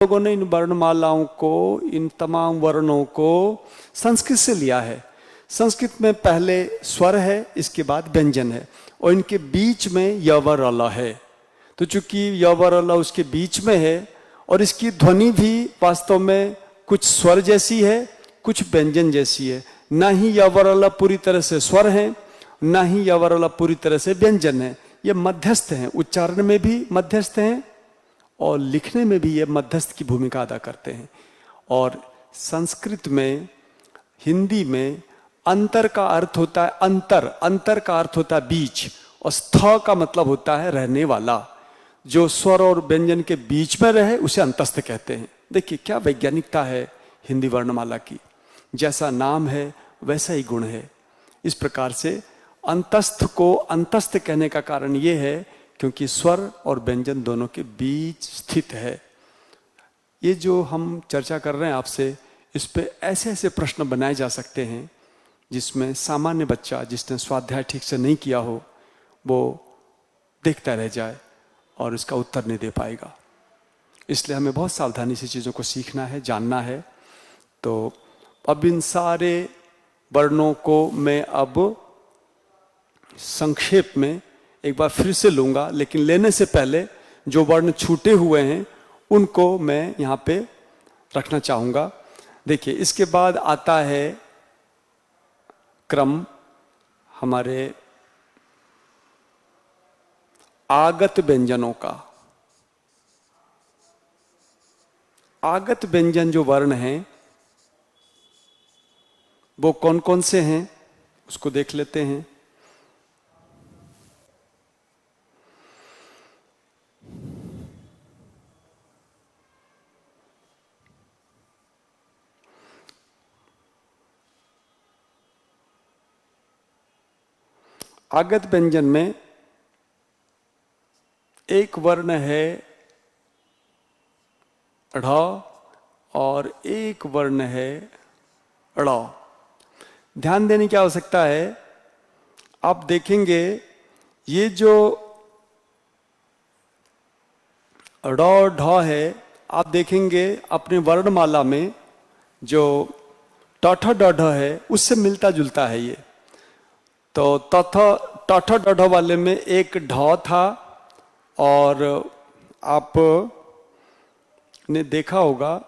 लोगों ने इन वर्णमालाओं को, इन तमाम वर्णों को संस्कृत से लिया है। संस्कृत में पहले स्वर है, इसके बाद व्यंजन है, और इनके बीच में यवर अला है। तो चूंकि यवर अला उसके बीच में है और इसकी ध्वनि भी वास्तव में कुछ स्वर जैसी है, कुछ व्यंजन जैसी है। ना ही यवर अला पूरी तरह से स्वर है, ना ही यवर अला पूरी तरह से व्यंजन है। ये मध्यस्थ हैं, उच्चारण में भी मध्यस्थ हैं और लिखने में भी ये मध्यस्थ की भूमिका अदा करते हैं। और संस्कृत में, हिंदी में अंतर का अर्थ होता है अंतर, अंतर का अर्थ होता है बीच, और स्थ का मतलब होता है रहने वाला। जो स्वर और व्यंजन के बीच में रहे उसे अंतस्थ कहते हैं। देखिए क्या वैज्ञानिकता है हिंदी वर्णमाला की। जैसा नाम है वैसा ही गुण है। इस प्रकार से अंतस्थ को अंतस्थ कहने का कारण यह है क्योंकि स्वर और व्यंजन दोनों के बीच स्थित है। ये जो हम चर्चा कर रहे हैं आपसे, इस पे ऐसे ऐसे प्रश्न बनाए जा सकते हैं जिसमें सामान्य बच्चा जिसने स्वाध्याय ठीक से नहीं किया हो वो देखता रह जाए और इसका उत्तर नहीं दे पाएगा। इसलिए हमें बहुत सावधानी से चीज़ों को सीखना है, जानना है। तो अब इन सारे वर्णों को मैं अब संक्षेप में एक बार फिर से लूंगा, लेकिन लेने से पहले जो वर्ण छूटे हुए हैं उनको मैं यहाँ पे रखना चाहूँगा। देखिए इसके बाद आता है क्रम हमारे आगत व्यंजनों का। आगत व्यंजन जो वर्ण हैं वो कौन कौन से हैं उसको देख लेते हैं। आगत व्यंजन में एक वर्ण है ढ़ और एक वर्ण है ड़। ध्यान देने की आवश्यकता है। आप देखेंगे ये जो ड़ ढ है, आप देखेंगे अपने वर्णमाला में जो ट ठ ड ढ है उससे मिलता जुलता है ये। तो ट ठ ड ढ वाले में एक ढ था और आप ने देखा होगा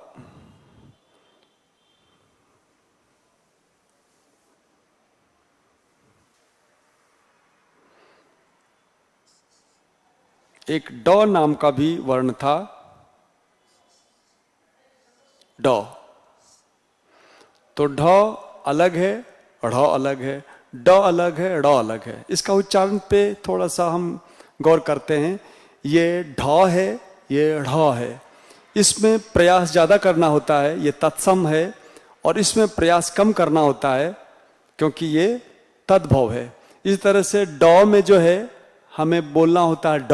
एक ड नाम का भी वर्ण था, ड। तो ढ अलग है, ढ़ अलग है, ड अलग है, ड़ अलग है। इसका उच्चारण पे थोड़ा सा हम गौर करते हैं। ये ढ है, ये ढ़ है। इसमें प्रयास ज़्यादा करना होता है, ये तत्सम है, और इसमें प्रयास कम करना होता है क्योंकि ये तद्भव है। इस तरह से ड में जो है हमें बोलना होता है ड,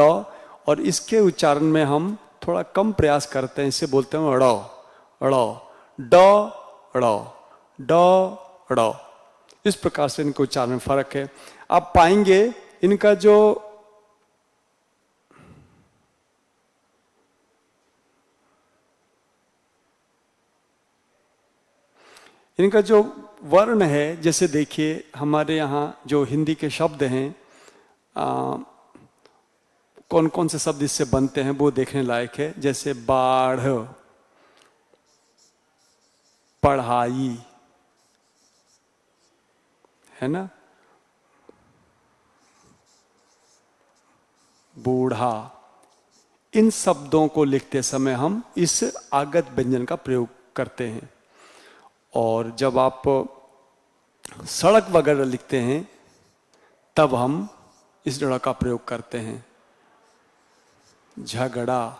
और इसके उच्चारण में हम थोड़ा कम प्रयास करते हैं, इसे बोलते हैं ड़ ड़, ड ड़, ड ड़। इस प्रकार से इनके उच्चारण में फर्क है। आप पाएंगे इनका जो वर्ण है, जैसे देखिए हमारे यहाँ जो हिंदी के शब्द हैं कौन कौन से शब्द इससे बनते हैं वो देखने लायक है। जैसे बाढ़, पढ़ाई, है ना, बूढ़ा, इन शब्दों को लिखते समय हम इस आगत व्यंजन का प्रयोग करते हैं। और जब आप सड़क वगैरह लिखते हैं तब हम इस ड़ का प्रयोग करते हैं। झगड़ा,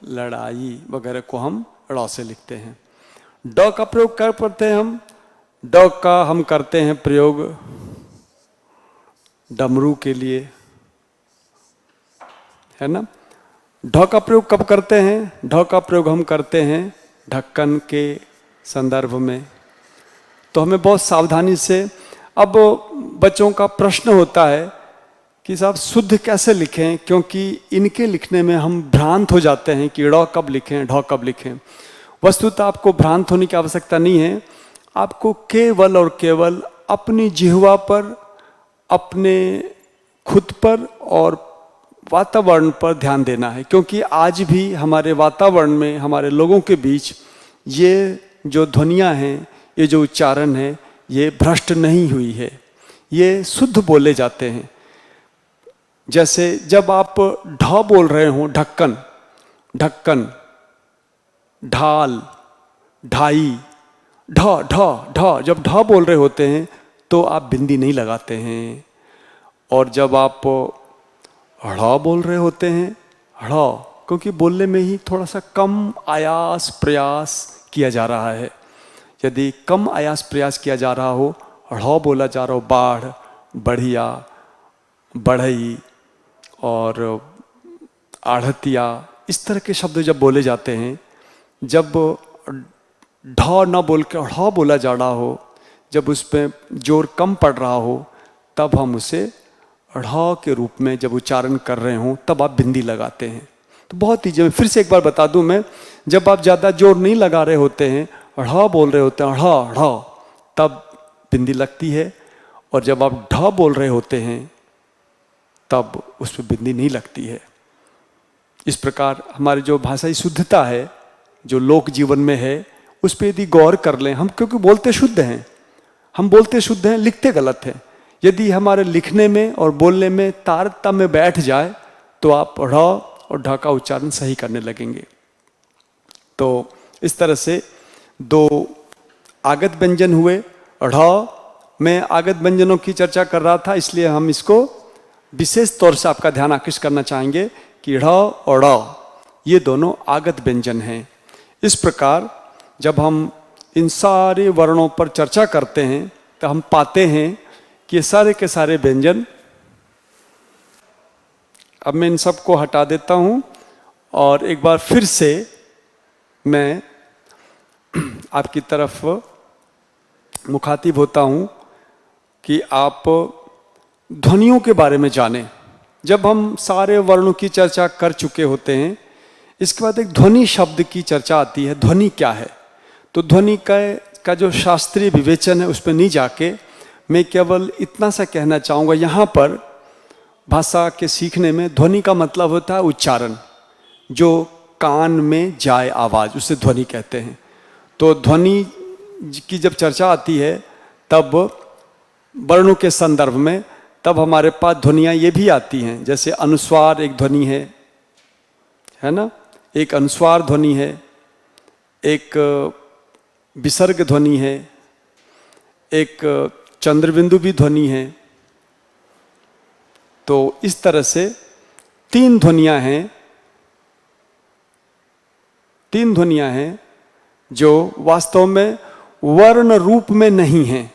लड़ाई वगैरह को हम ड़ से लिखते हैं। ड का प्रयोग कर पड़ते हैं हम। ड का हम करते हैं प्रयोग डमरू के लिए, है ना। ढ का प्रयोग कब करते हैं? ढ का प्रयोग हम करते हैं ढक्कन के संदर्भ में। तो हमें बहुत सावधानी से, अब बच्चों का प्रश्न होता है कि साहब शुद्ध कैसे लिखें, क्योंकि इनके लिखने में हम भ्रांत हो जाते हैं कि ड़ कब लिखें, ढ कब लिखें। वस्तुतः आपको भ्रांत होने की आवश्यकता नहीं है। आपको केवल और केवल अपनी जिह्वा पर, अपने खुद पर और वातावरण पर ध्यान देना है। क्योंकि आज भी हमारे वातावरण में, हमारे लोगों के बीच ये जो ध्वनियाँ हैं, ये जो उच्चारण है, ये भ्रष्ट नहीं हुई है, ये शुद्ध बोले जाते हैं। जैसे जब आप ढ बोल रहे हो, ढक्कन, ढक्कन, ढाल, ढाई, ढ ढ ढ, जब ढ बोल रहे होते हैं तो आप बिंदी नहीं लगाते हैं। और जब आप ढ़ बोल रहे होते हैं, ढ़, क्योंकि बोलने में ही थोड़ा सा कम आयास प्रयास किया जा रहा है। यदि कम आयास प्रयास किया जा रहा हो, ढ़ बोला जा रहा हो, बाढ़, बढ़िया, बढ़ई और आढ़तिया, इस तरह के शब्द जब बोले जाते हैं, जब ढ न बोल के ढ़ बोला जा रहा हो, जब उस पर जोर कम पड़ रहा हो, तब हम उसे ढ़ के रूप में जब उच्चारण कर रहे हों तब आप बिंदी लगाते हैं। तो बहुत ही, जब फिर से एक बार बता दूं मैं, जब आप ज़्यादा जोर नहीं लगा रहे होते हैं, ढ़ बोल रहे होते हैं, ढ़ ढ़, तब बिंदी लगती है। और जब आप ढ बोल रहे होते हैं तब उस पर बिंदी नहीं लगती है। इस प्रकार हमारी जो भाषाई शुद्धता है, जो लोक जीवन में है, उस पर यदि गौर कर लें हम, क्योंकि बोलते शुद्ध हैं, हम बोलते शुद्ध हैं, लिखते गलत हैं। यदि हमारे लिखने में और बोलने में तारतम्य बैठ जाए तो आप ढ़ और ढ का उच्चारण सही करने लगेंगे। तो इस तरह से दो आगत व्यंजन हुए। ढ़ में आगत व्यंजनों की चर्चा कर रहा था, इसलिए हम इसको विशेष तौर से आपका ध्यान आकृष्ट करना चाहेंगे कि ढ़ और ड़ ये दोनों आगत व्यंजन हैं। इस प्रकार जब हम इन सारे वर्णों पर चर्चा करते हैं तो हम पाते हैं कि ये सारे के सारे व्यंजन, अब मैं इन सबको हटा देता हूं और एक बार फिर से मैं आपकी तरफ मुखातिब होता हूं कि आप ध्वनियों के बारे में जानें। जब हम सारे वर्णों की चर्चा कर चुके होते हैं, इसके बाद एक ध्वनि शब्द की चर्चा आती है। ध्वनि क्या है? तो ध्वनि का जो शास्त्रीय विवेचन है उस पर नहीं जाके मैं केवल इतना सा कहना चाहूँगा, यहाँ पर भाषा के सीखने में ध्वनि का मतलब होता है उच्चारण, जो कान में जाए आवाज़, उसे ध्वनि कहते हैं। तो ध्वनि की जब चर्चा आती है तब वर्णों के संदर्भ में, तब हमारे पास ध्वनियाँ ये भी आती हैं। जैसे अनुस्वार एक ध्वनि है ना, एक अनुस्वार ध्वनि है, एक विसर्ग ध्वनि है, एक चंद्रबिंदु भी ध्वनि है। तो इस तरह से तीन ध्वनियाँ हैं जो वास्तव में वर्ण रूप में नहीं हैं।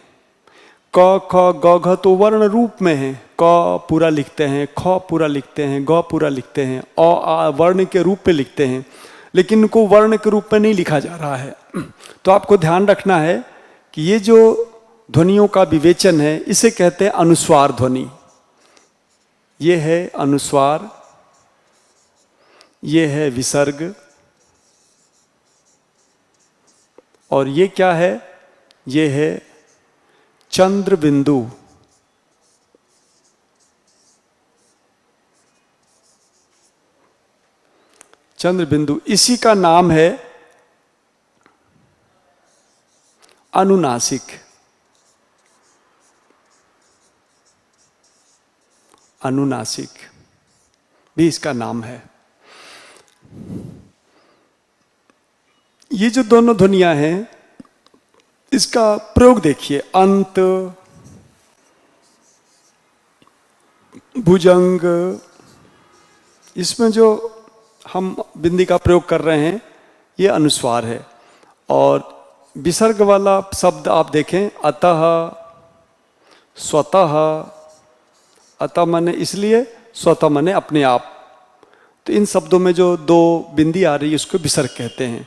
क ख ग घ तो वर्ण रूप में है, क पूरा लिखते हैं, ख पूरा लिखते हैं, ग पूरा लिखते हैं, अ आ वर्ण के रूप में लिखते हैं, लेकिन इनको वर्ण के रूप में नहीं लिखा जा रहा है। तो आपको ध्यान रखना है कि ये जो ध्वनियों का विवेचन है, इसे कहते हैं अनुस्वार ध्वनि। ये है अनुस्वार, ये है विसर्ग, और ये क्या है? ये है चंद्र बिंदु। चंद्र बिंदु, इसी का नाम है अनुनासिक। अनुनासिक भी इसका नाम है। ये जो दोनों ध्वनियां हैं, इसका प्रयोग देखिए। अंत, भुजंग, इसमें जो हम बिंदी का प्रयोग कर रहे हैं ये अनुस्वार है। और विसर्ग वाला शब्द आप देखें, अतः, स्वतः। अतः माने इसलिए, स्वतः माने अपने आप। तो इन शब्दों में जो दो बिंदी आ रही है उसको विसर्ग कहते हैं।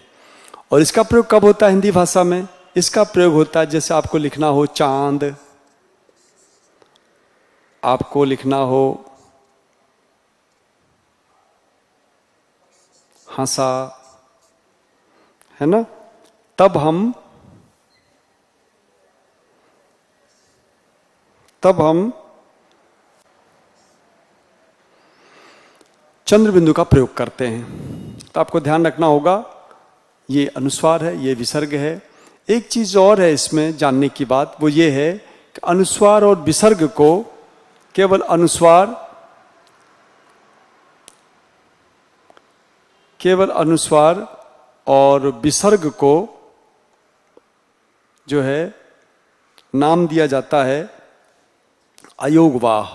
और इसका प्रयोग कब होता है हिंदी भाषा में? इसका प्रयोग होता है जैसे आपको लिखना हो चांद, आपको लिखना हो हंसा, है ना? तब हम चंद्र बिंदु का प्रयोग करते हैं। तो आपको ध्यान रखना होगा, ये अनुस्वार है, ये विसर्ग है। एक चीज और है इसमें जानने की बात, वो ये है कि अनुस्वार और विसर्ग को केवल अनुस्वार और विसर्ग को जो है नाम दिया जाता है अयोगवाह।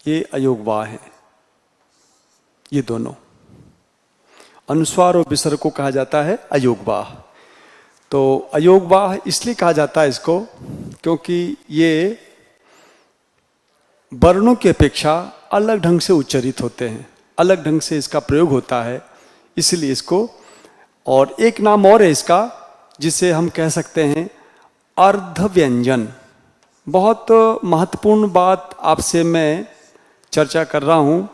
ये अयोगवाह है। ये दोनों अनुस्वार और विसर्ग को कहा जाता है अयोगवाह। तो अयोगवाह इसलिए कहा जाता है इसको क्योंकि ये वर्णों की अपेक्षा अलग ढंग से उच्चारित होते हैं, अलग ढंग से इसका प्रयोग होता है, इसलिए इसको। और एक नाम और है इसका जिसे हम कह सकते हैं अर्ध व्यंजन। बहुत महत्वपूर्ण बात आपसे मैं चर्चा कर रहा हूं,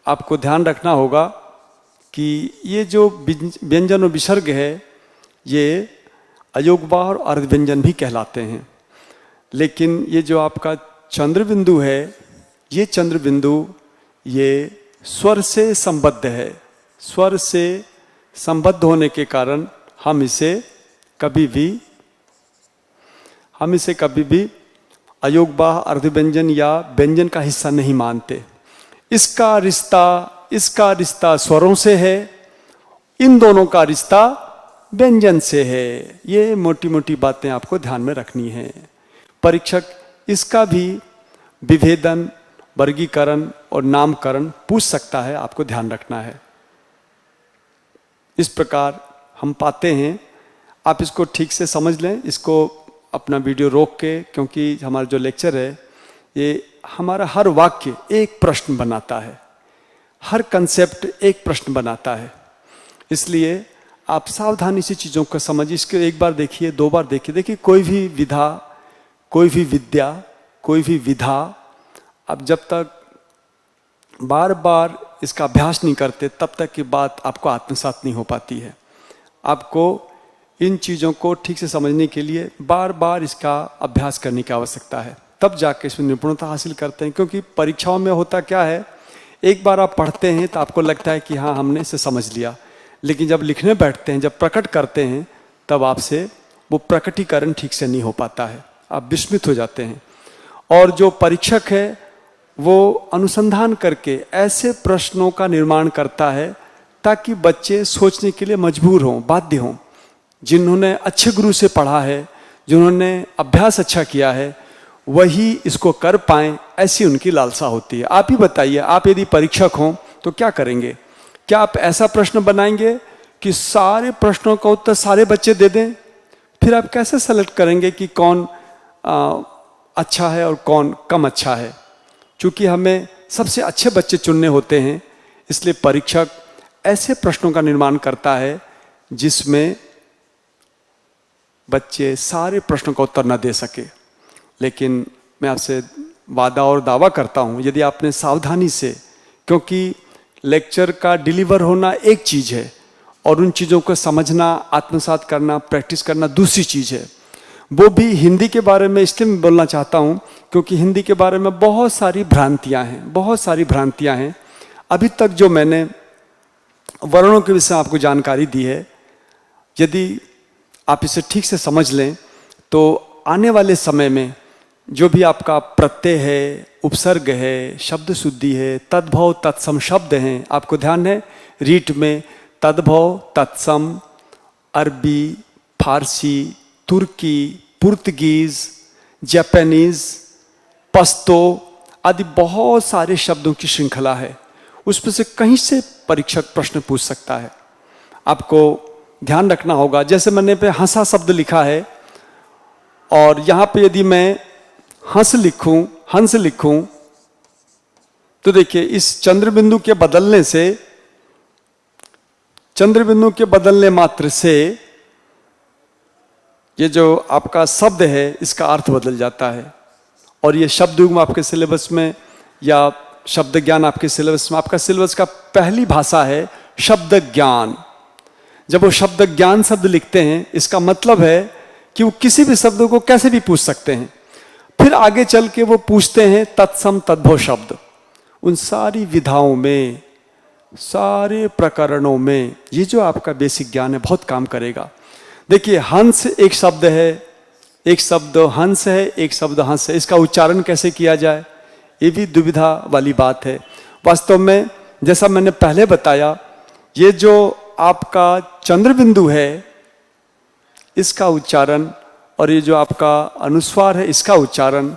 आपको ध्यान रखना होगा कि ये जो व्यंजन और विसर्ग है ये अयोगवाह और अर्ध व्यंजन भी कहलाते हैं। लेकिन ये जो आपका चंद्र बिंदु है, ये चंद्र बिंदु ये स्वर से संबद्ध है। स्वर से संबद्ध होने के कारण हम इसे कभी भी अयोगवाह, अर्ध व्यंजन या व्यंजन का हिस्सा नहीं मानते। इसका रिश्ता स्वरों से है, इन दोनों का रिश्ता व्यंजन से है। ये मोटी मोटी बातें आपको ध्यान में रखनी है। परीक्षक इसका भी विभेदन, वर्गीकरण और नामकरण पूछ सकता है, आपको ध्यान रखना है। इस प्रकार हम पाते हैं, आप इसको ठीक से समझ लें। इसको अपना वीडियो रोक के, क्योंकि हमारा जो लेक्चर है ये हमारा हर वाक्य एक प्रश्न बनाता है, हर कंसेप्ट एक प्रश्न बनाता है। इसलिए आप सावधानी से चीज़ों को समझिए। इसको एक बार देखिए, दो बार देखिए। देखिए कोई भी विधा, कोई भी विद्या, कोई भी विधा, आप जब तक बार बार इसका अभ्यास नहीं करते तब तक की बात आपको आत्मसात नहीं हो पाती है। आपको इन चीज़ों को ठीक से समझने के लिए बार बार इसका अभ्यास करने की आवश्यकता है, तब जाके इसमें निपुणता हासिल करते हैं। क्योंकि परीक्षाओं में होता क्या है, एक बार आप पढ़ते हैं तो आपको लगता है कि हाँ हमने इसे समझ लिया, लेकिन जब लिखने बैठते हैं, जब प्रकट करते हैं, तब आपसे वो प्रकटीकरण ठीक से नहीं हो पाता है, आप विस्मित हो जाते हैं। और जो परीक्षक है वो अनुसंधान करके ऐसे प्रश्नों का निर्माण करता है ताकि बच्चे सोचने के लिए मजबूर हों, बाध्य हों। जिन्होंने अच्छे गुरु से पढ़ा है, जिन्होंने अभ्यास अच्छा किया है, वही इसको कर पाएं, ऐसी उनकी लालसा होती है। आप ही बताइए, आप यदि परीक्षक हों तो क्या करेंगे? क्या आप ऐसा प्रश्न बनाएंगे कि सारे प्रश्नों का उत्तर सारे बच्चे दे दें? फिर आप कैसे सेलेक्ट करेंगे कि कौन अच्छा है और कौन कम अच्छा है? चूंकि हमें सबसे अच्छे बच्चे चुनने होते हैं, इसलिए परीक्षक ऐसे प्रश्नों का निर्माण करता है जिसमें बच्चे सारे प्रश्नों का उत्तर न दे सके। लेकिन मैं आपसे वादा और दावा करता हूं, यदि आपने सावधानी से, क्योंकि लेक्चर का डिलीवर होना एक चीज़ है और उन चीज़ों को समझना, आत्मसात करना, प्रैक्टिस करना दूसरी चीज़ है। वो भी हिंदी के बारे में इसलिए मैं बोलना चाहता हूं क्योंकि हिंदी के बारे में बहुत सारी भ्रांतियां हैं, बहुत सारी भ्रांतियां हैं। अभी तक जो मैंने वर्णों के विषय में आपको जानकारी दी है, यदि आप इसे ठीक से समझ लें तो आने वाले समय में जो भी आपका प्रत्यय है, उपसर्ग है, शब्द शुद्धि है, तद्भव तत्सम शब्द हैं, आपको ध्यान है रीट में तद्भव तत्सम, अरबी, फारसी, तुर्की, पुर्तगीज, जापानीज, पश्तो आदि बहुत सारे शब्दों की श्रृंखला है। उसमें से कहीं से परीक्षक प्रश्न पूछ सकता है। आपको ध्यान रखना होगा, जैसे मैंने पे हंसा शब्द लिखा है और यहां पे यदि मैं हंस लिखूं तो देखिए इस चंद्र बिंदु के बदलने मात्र से ये जो आपका शब्द है इसका अर्थ बदल जाता है। और ये शब्द युग्म आपके सिलेबस में या शब्द ज्ञान आपके सिलेबस में, आपका सिलेबस का पहली भाषा है शब्द ज्ञान। जब वो शब्द ज्ञान शब्द लिखते हैं इसका मतलब है कि वो किसी भी शब्द को कैसे भी पूछ सकते हैं। फिर आगे चल के वो पूछते हैं तत्सम तद्भव शब्द। उन सारी विधाओं में, सारे प्रकरणों में ये जो आपका बेसिक ज्ञान है बहुत काम करेगा। देखिए हंस एक शब्द है, एक शब्द हंस है, एक शब्द हंस है, इसका उच्चारण कैसे किया जाए ये भी दुविधा वाली बात है। वास्तव में जैसा मैंने पहले बताया, ये जो आपका चंद्र बिंदु है इसका उच्चारण और ये जो आपका अनुस्वार है इसका उच्चारण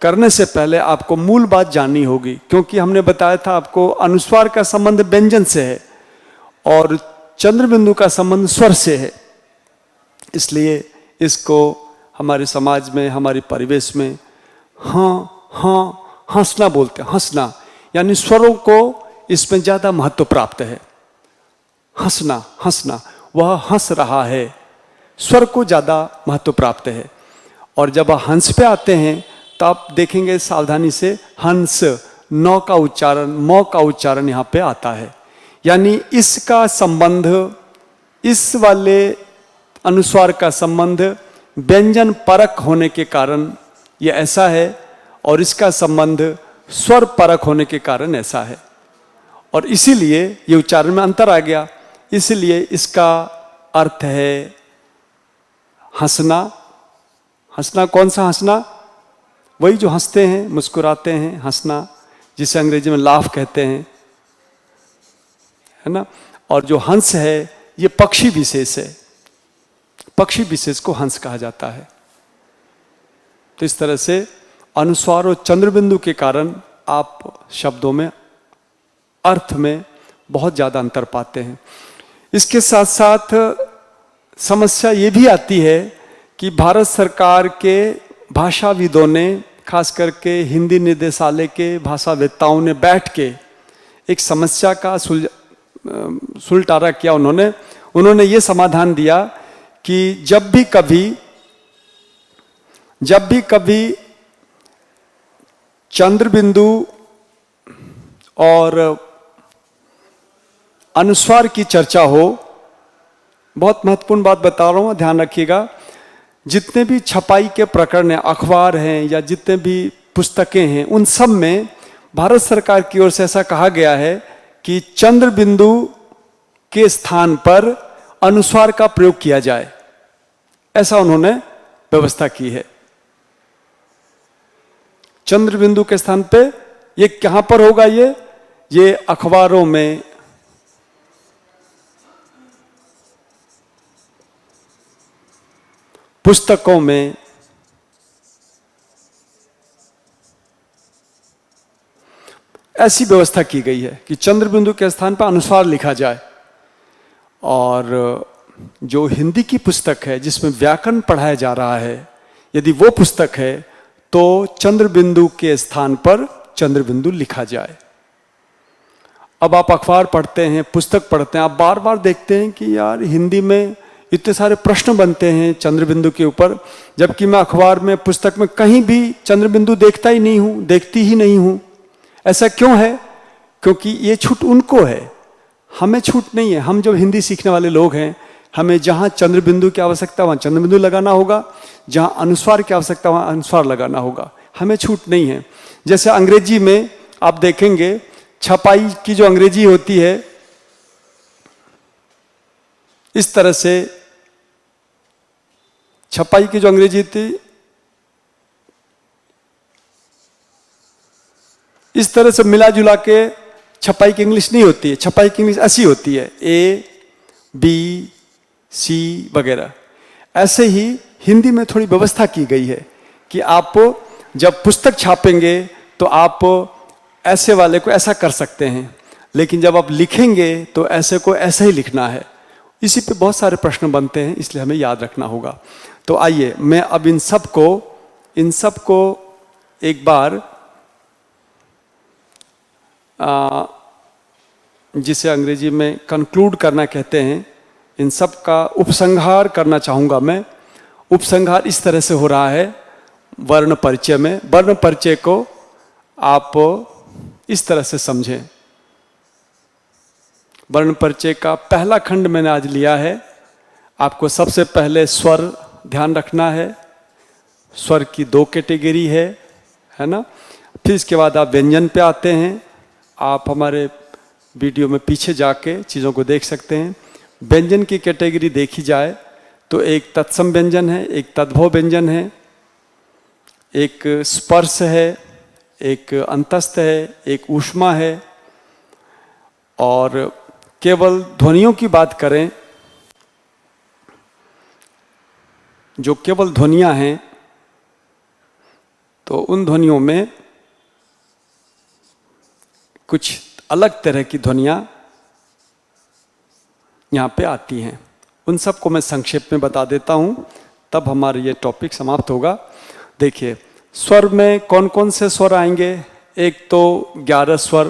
करने से पहले आपको मूल बात जाननी होगी, क्योंकि हमने बताया था आपको अनुस्वार का संबंध व्यंजन से है और चंद्र बिंदु का संबंध स्वर से है। इसलिए इसको हमारे समाज में, हमारे परिवेश में हाँ हंसना बोलते हैं। हंसना यानी स्वरों को इसमें ज्यादा महत्व प्राप्त है। हंसना वह हंस रहा है, स्वर को ज्यादा महत्व प्राप्त है। और जब हंस पे आते हैं तो आप देखेंगे सावधानी से हंस नौ का उच्चारण, मौ का उच्चारण यहां पे आता है। यानी इसका संबंध, इस वाले अनुस्वार का संबंध व्यंजन परक होने के कारण यह ऐसा है और इसका संबंध स्वर परक होने के कारण ऐसा है। और इसीलिए ये उच्चारण में अंतर आ गया। इसलिए इसका अर्थ है हंसना। हंसना कौन सा हंसना? वही जो हंसते हैं, मुस्कुराते हैं, हंसना, जिसे अंग्रेजी में लाफ कहते हैं, है ना। और जो हंस है ये पक्षी विशेष है, पक्षी विशेष को हंस कहा जाता है। तो इस तरह से अनुस्वार और चंद्र बिंदु के कारण आप शब्दों में, अर्थ में बहुत ज्यादा अंतर पाते हैं। इसके साथ साथ समस्या ये भी आती है कि भारत सरकार के भाषाविदों ने, खास करके हिंदी निदेशालय के भाषावेत्ताओं ने बैठ के एक समस्या का सुलटारा किया। उन्होंने ये समाधान दिया कि जब भी कभी चंद्र बिंदु और अनुस्वार की चर्चा हो, बहुत महत्वपूर्ण बात बता रहा हूं, ध्यान रखिएगा, जितने भी छपाई के प्रकरण हैं, अखबार हैं या जितने भी पुस्तकें हैं, उन सब में भारत सरकार की ओर से ऐसा कहा गया है कि चंद्र बिंदु के स्थान पर अनुस्वार का प्रयोग किया जाए। ऐसा उन्होंने व्यवस्था की है। चंद्र बिंदु के स्थान पे ये कहां पर होगा? ये अखबारों में, पुस्तकों में, ऐसी व्यवस्था की गई है कि चंद्र बिंदु के स्थान पर अनुस्वार लिखा जाए। और जो हिंदी की पुस्तक है जिसमें व्याकरण पढ़ाया जा रहा है, यदि वो पुस्तक है तो चंद्र बिंदु के स्थान पर चंद्र बिंदु लिखा जाए। अब आप अखबार पढ़ते हैं, पुस्तक पढ़ते हैं, आप बार बार देखते हैं कि यार हिंदी में इतने सारे प्रश्न बनते हैं चंद्र बिंदु के ऊपर, जबकि मैं अखबार में, पुस्तक में कहीं भी चंद्र बिंदु देखता ही नहीं हूं, देखती ही नहीं हूं। ऐसा क्यों है? क्योंकि ये छूट उनको है, हमें छूट नहीं है। हम जब हिंदी सीखने वाले लोग हैं, हमें जहां चंद्र बिंदु की आवश्यकता वहां चंद्र बिंदु लगाना होगा, जहां अनुस्वार की आवश्यकता वहां अनुस्वार लगाना होगा। हमें छूट नहीं है। जैसे अंग्रेजी में आप देखेंगे छपाई की जो अंग्रेजी होती है, इस तरह से छपाई की जो अंग्रेजी थी, इस तरह से मिला जुला के छपाई की इंग्लिश नहीं होती है। छपाई की इंग्लिश ऐसी होती है, A, B, C वगैरह। ऐसे ही हिंदी में थोड़ी व्यवस्था की गई है कि आप जब पुस्तक छापेंगे तो आप ऐसे वाले को ऐसा कर सकते हैं, लेकिन जब आप लिखेंगे तो ऐसे को ऐसा ही लिखना है। इसी पे बहुत सारे प्रश्न बनते हैं, इसलिए हमें याद रखना होगा। तो आइए मैं अब इन सब को एक बार जिसे अंग्रेजी में कंक्लूड करना कहते हैं, इन सब का उपसंहार करना चाहूँगा मैं। उपसंहार इस तरह से हो रहा है वर्ण परिचय में। वर्ण परिचय को आप इस तरह से समझें। वर्ण परिचय का पहला खंड मैंने आज लिया है। आपको सबसे पहले स्वर ध्यान रखना है। स्वर की 2 कैटेगरी है ना। फिर इसके बाद आप व्यंजन पे आते हैं। आप हमारे वीडियो में पीछे जाके चीज़ों को देख सकते हैं। व्यंजन की कैटेगरी देखी जाए तो एक तत्सम व्यंजन है, एक तद्भव व्यंजन है, एक स्पर्श है, एक अंतस्थ है, एक ऊष्मा है। और केवल ध्वनियों की बात करें, जो केवल ध्वनियां हैं, तो उन ध्वनियों में कुछ अलग तरह की ध्वनियां यहाँ पे आती हैं। उन सबको मैं संक्षेप में बता देता हूँ, तब हमारा ये टॉपिक समाप्त होगा। देखिए, स्वर में कौन कौन से स्वर आएंगे। एक तो 11 स्वर,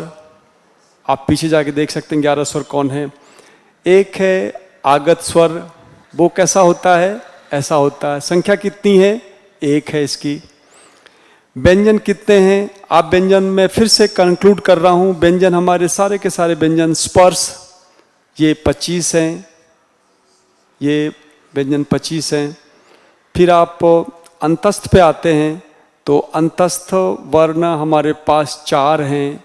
आप पीछे जाके देख सकते हैं 11 स्वर कौन है। एक है आगत स्वर, वो कैसा होता है, ऐसा होता है। संख्या कितनी है, 1 है इसकी। व्यंजन कितने हैं, आप व्यंजन में फिर से कंक्लूड कर रहा हूँ, व्यंजन हमारे सारे के सारे व्यंजन स्पर्श ये 25 हैं, ये व्यंजन 25 हैं। फिर आप अंतस्थ पे आते हैं तो अंतस्थ वर्ण हमारे पास 4 हैं।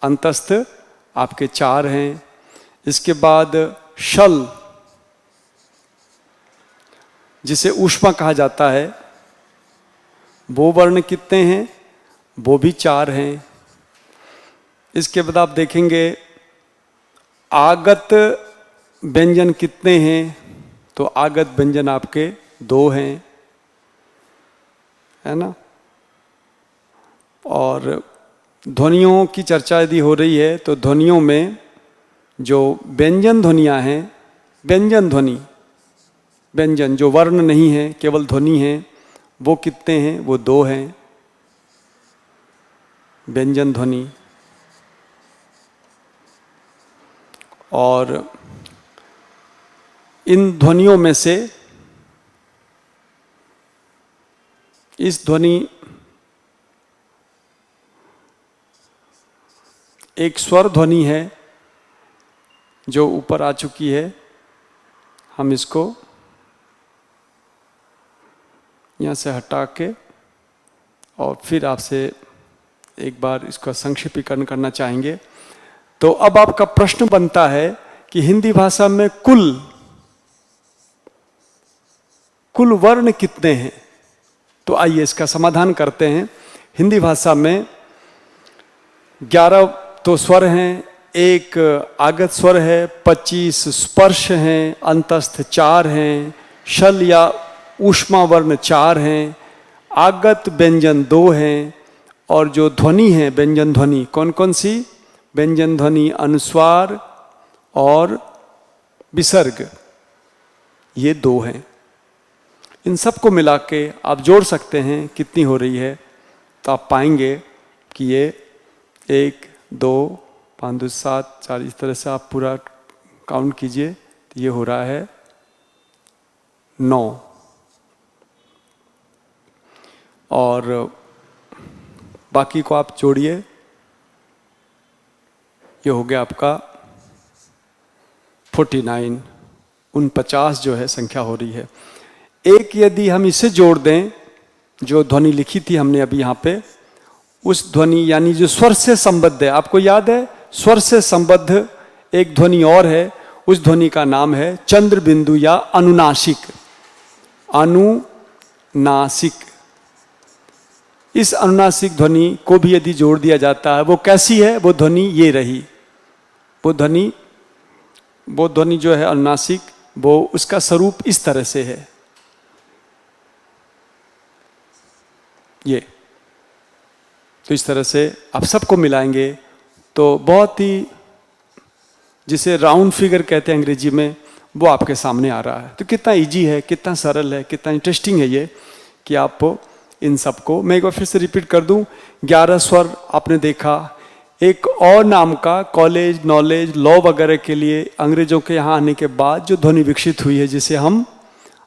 अंतस्थ आपके 4 हैं। इसके बाद शल, जिसे ऊष्मा कहा जाता है, वो वर्ण कितने हैं, वो भी 4 हैं। इसके बाद आप देखेंगे आगत व्यंजन कितने हैं, तो आगत व्यंजन आपके 2 हैं, है ना। और ध्वनियों की चर्चा यदि हो रही है तो ध्वनियों में जो व्यंजन ध्वनियाँ हैं, व्यंजन ध्वनि, व्यंजन जो वर्ण नहीं है केवल ध्वनि है, वो कितने हैं, वो 2 हैं व्यंजन ध्वनि। और इन ध्वनियों में से इस ध्वनि, एक स्वर ध्वनि है जो ऊपर आ चुकी है, हम इसको यहाँ से हटा के और फिर आपसे एक बार इसका संक्षेपीकरण करना चाहेंगे। तो अब आपका प्रश्न बनता है कि हिंदी भाषा में कुल वर्ण कितने हैं। तो आइए इसका समाधान करते हैं। हिंदी भाषा में 11 तो स्वर हैं, 1 आगत स्वर है, 25 स्पर्श हैं, अंतस्थ 4 हैं, शल या ऊष्मा वर्ण 4 हैं, आगत व्यंजन 2 हैं, और जो ध्वनि है व्यंजन ध्वनि कौन कौन सी, व्यंजन ध्वनि अनुस्वार और विसर्ग, ये 2 हैं। इन सबको मिला के आप जोड़ सकते हैं कितनी हो रही है, तो आप पाएंगे कि ये 1 2 5 2 7 4, इस तरह से आप पूरा काउंट कीजिए तो ये हो रहा है 9। और बाकी को आप जोड़िए, ये हो गया आपका 49, 49 जो है संख्या हो रही है। एक यदि हम इसे जोड़ दें, जो ध्वनि लिखी थी हमने अभी यहाँ पे, उस ध्वनि यानी जो स्वर से संबद्ध है, आपको याद है स्वर से संबद्ध एक ध्वनि और है, उस ध्वनि का नाम है चंद्र बिंदु या अनुनासिक। अनुनासिक, इस अनुनासिक ध्वनि को भी यदि जोड़ दिया जाता है, वो कैसी है? वो ध्वनि ये रही, वो ध्वनि जो है अनुनासिक, वो उसका स्वरूप इस तरह से है, ये। तो इस तरह से आप सबको मिलाएंगे तो बहुत ही, जिसे राउंड फिगर कहते हैं अंग्रेजी में, वो आपके सामने आ रहा है। तो कितना इजी है, कितना सरल है, कितना इंटरेस्टिंग है ये, कि आप इन सबको, मैं एक बार फिर से रिपीट कर दूं, 11 स्वर आपने देखा। एक और नाम का कॉलेज, नॉलेज, लॉ वगैरह के लिए अंग्रेजों के यहाँ आने के बाद जो ध्वनि विकसित हुई है, जिसे हम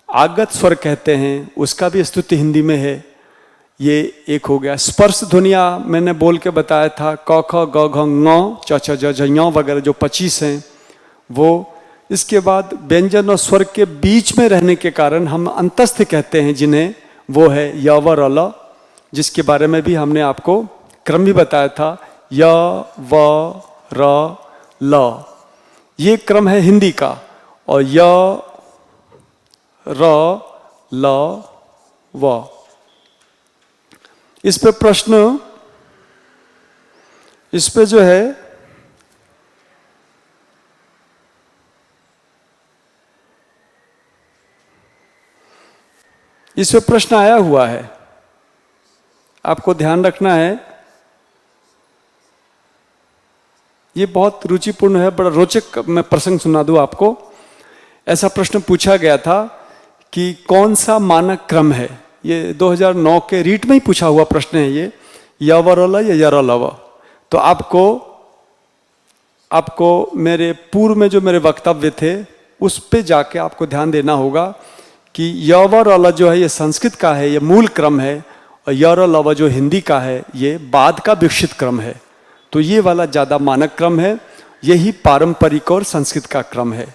आगत स्वर कहते हैं, उसका भी स्तुति हिंदी में है। ये एक हो गया। स्पर्श ध्वनियाँ मैंने बोल के बताया था, क ख ग घ ङ च छ ज झ ञ वगैरह जो 25 हैं वो। इसके बाद व्यंजन और स्वर के बीच में रहने के कारण हम अंतस्थ कहते हैं जिन्हें, वो है य व र ल, जिसके बारे में भी हमने आपको क्रम भी बताया था, य व र ल, ये क्रम है हिंदी का। और य र ल व, इस पे प्रश्न, इस पे जो है इस पे प्रश्न आया हुआ है, आपको ध्यान रखना है। ये बहुत रुचिपूर्ण है, बड़ा रोचक, मैं प्रसंग सुना दूं आपको। ऐसा प्रश्न पूछा गया था कि कौन सा मानक क्रम है, ये 2009 के रीट में ही पूछा हुआ प्रश्न है ये, य व र ल या य र ल व। तो आपको मेरे पूर्व में जो मेरे वक्तव्य थे उस पे जाके आपको ध्यान देना होगा कि य व र ल जो है ये संस्कृत का है, ये मूल क्रम है, और य र ल व जो हिंदी का है ये बाद का विकसित क्रम है। तो ये वाला ज्यादा मानक क्रम है, यही पारंपरिक और संस्कृत का क्रम है,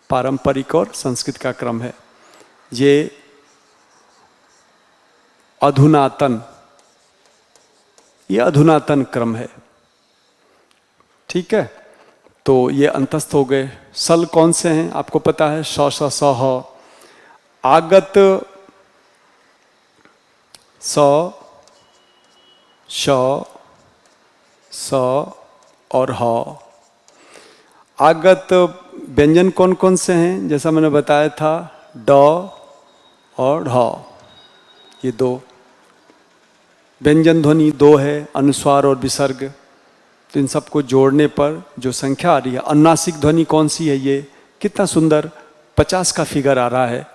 पारंपरिक और संस्कृत का क्रम है। ये अधुनातन, ये अधुनातन क्रम है, ठीक है। तो ये अंतस्थ हो गए। सल कौन से हैं आपको पता है, श श स ह। आगत स श स और ह। आगत व्यंजन कौन कौन से हैं, जैसा मैंने बताया था, ड और ढ, ये दो व्यंजन ध्वनि, दो है, अनुस्वार और विसर्ग। तो इन सबको जोड़ने पर जो संख्या आ रही है, अनुनासिक ध्वनि कौन सी है, ये कितना सुंदर 50 का फिगर आ रहा है।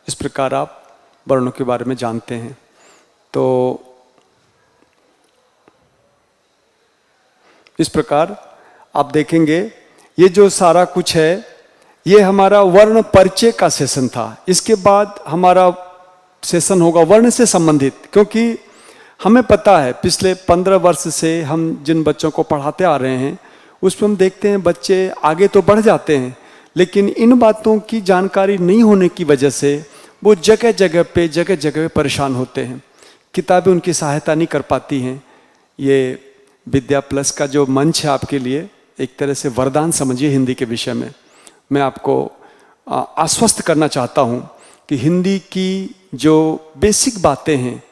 इस प्रकार आप वर्णों के बारे में जानते हैं। तो इस प्रकार आप देखेंगे ये जो सारा कुछ है, ये हमारा वर्ण परिचय का सेशन था। इसके बाद हमारा सेशन होगा वर्ण से संबंधित, क्योंकि हमें पता है पिछले 15 वर्ष से हम जिन बच्चों को पढ़ाते आ रहे हैं उसमें हम देखते हैं बच्चे आगे तो बढ़ जाते हैं, लेकिन इन बातों की जानकारी नहीं होने की वजह से वो जगह जगह पे परेशान होते हैं। किताबें उनकी सहायता नहीं कर पाती हैं। ये विद्या प्लस का जो मंच है आपके लिए एक तरह से वरदान समझिए हिंदी के विषय में। मैं आपको आश्वस्त करना चाहता हूँ कि हिंदी की जो बेसिक बातें हैं,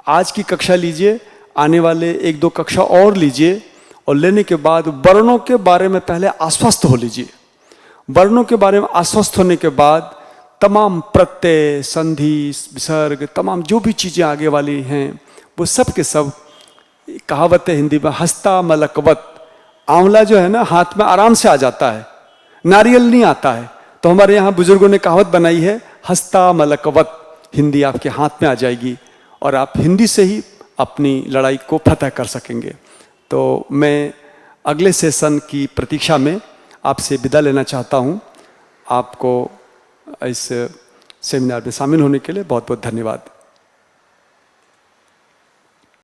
आज की कक्षा लीजिए, आने वाले 1-2 कक्षा और लीजिए, और लेने के बाद वर्णों के बारे में पहले आश्वस्त हो लीजिए। वर्णों के बारे में आश्वस्त होने के बाद तमाम प्रत्यय, संधि, विसर्ग, तमाम जो भी चीज़ें आगे वाली हैं वो सब के सब, कहावत है हिंदी में, हस्ता मलकवत, आंवला जो है ना हाथ में आराम से आ जाता है, नारियल नहीं आता है। तो हमारे यहाँ बुजुर्गों ने कहावत बनाई है, हस्ता मलकवत, हिंदी आपके हाथ में आ जाएगी और आप हिंदी से ही अपनी लड़ाई को फतह कर सकेंगे। तो मैं अगले सेशन की प्रतीक्षा में आपसे विदा लेना चाहता हूँ। आपको इस सेमिनार में शामिल होने के लिए बहुत बहुत धन्यवाद।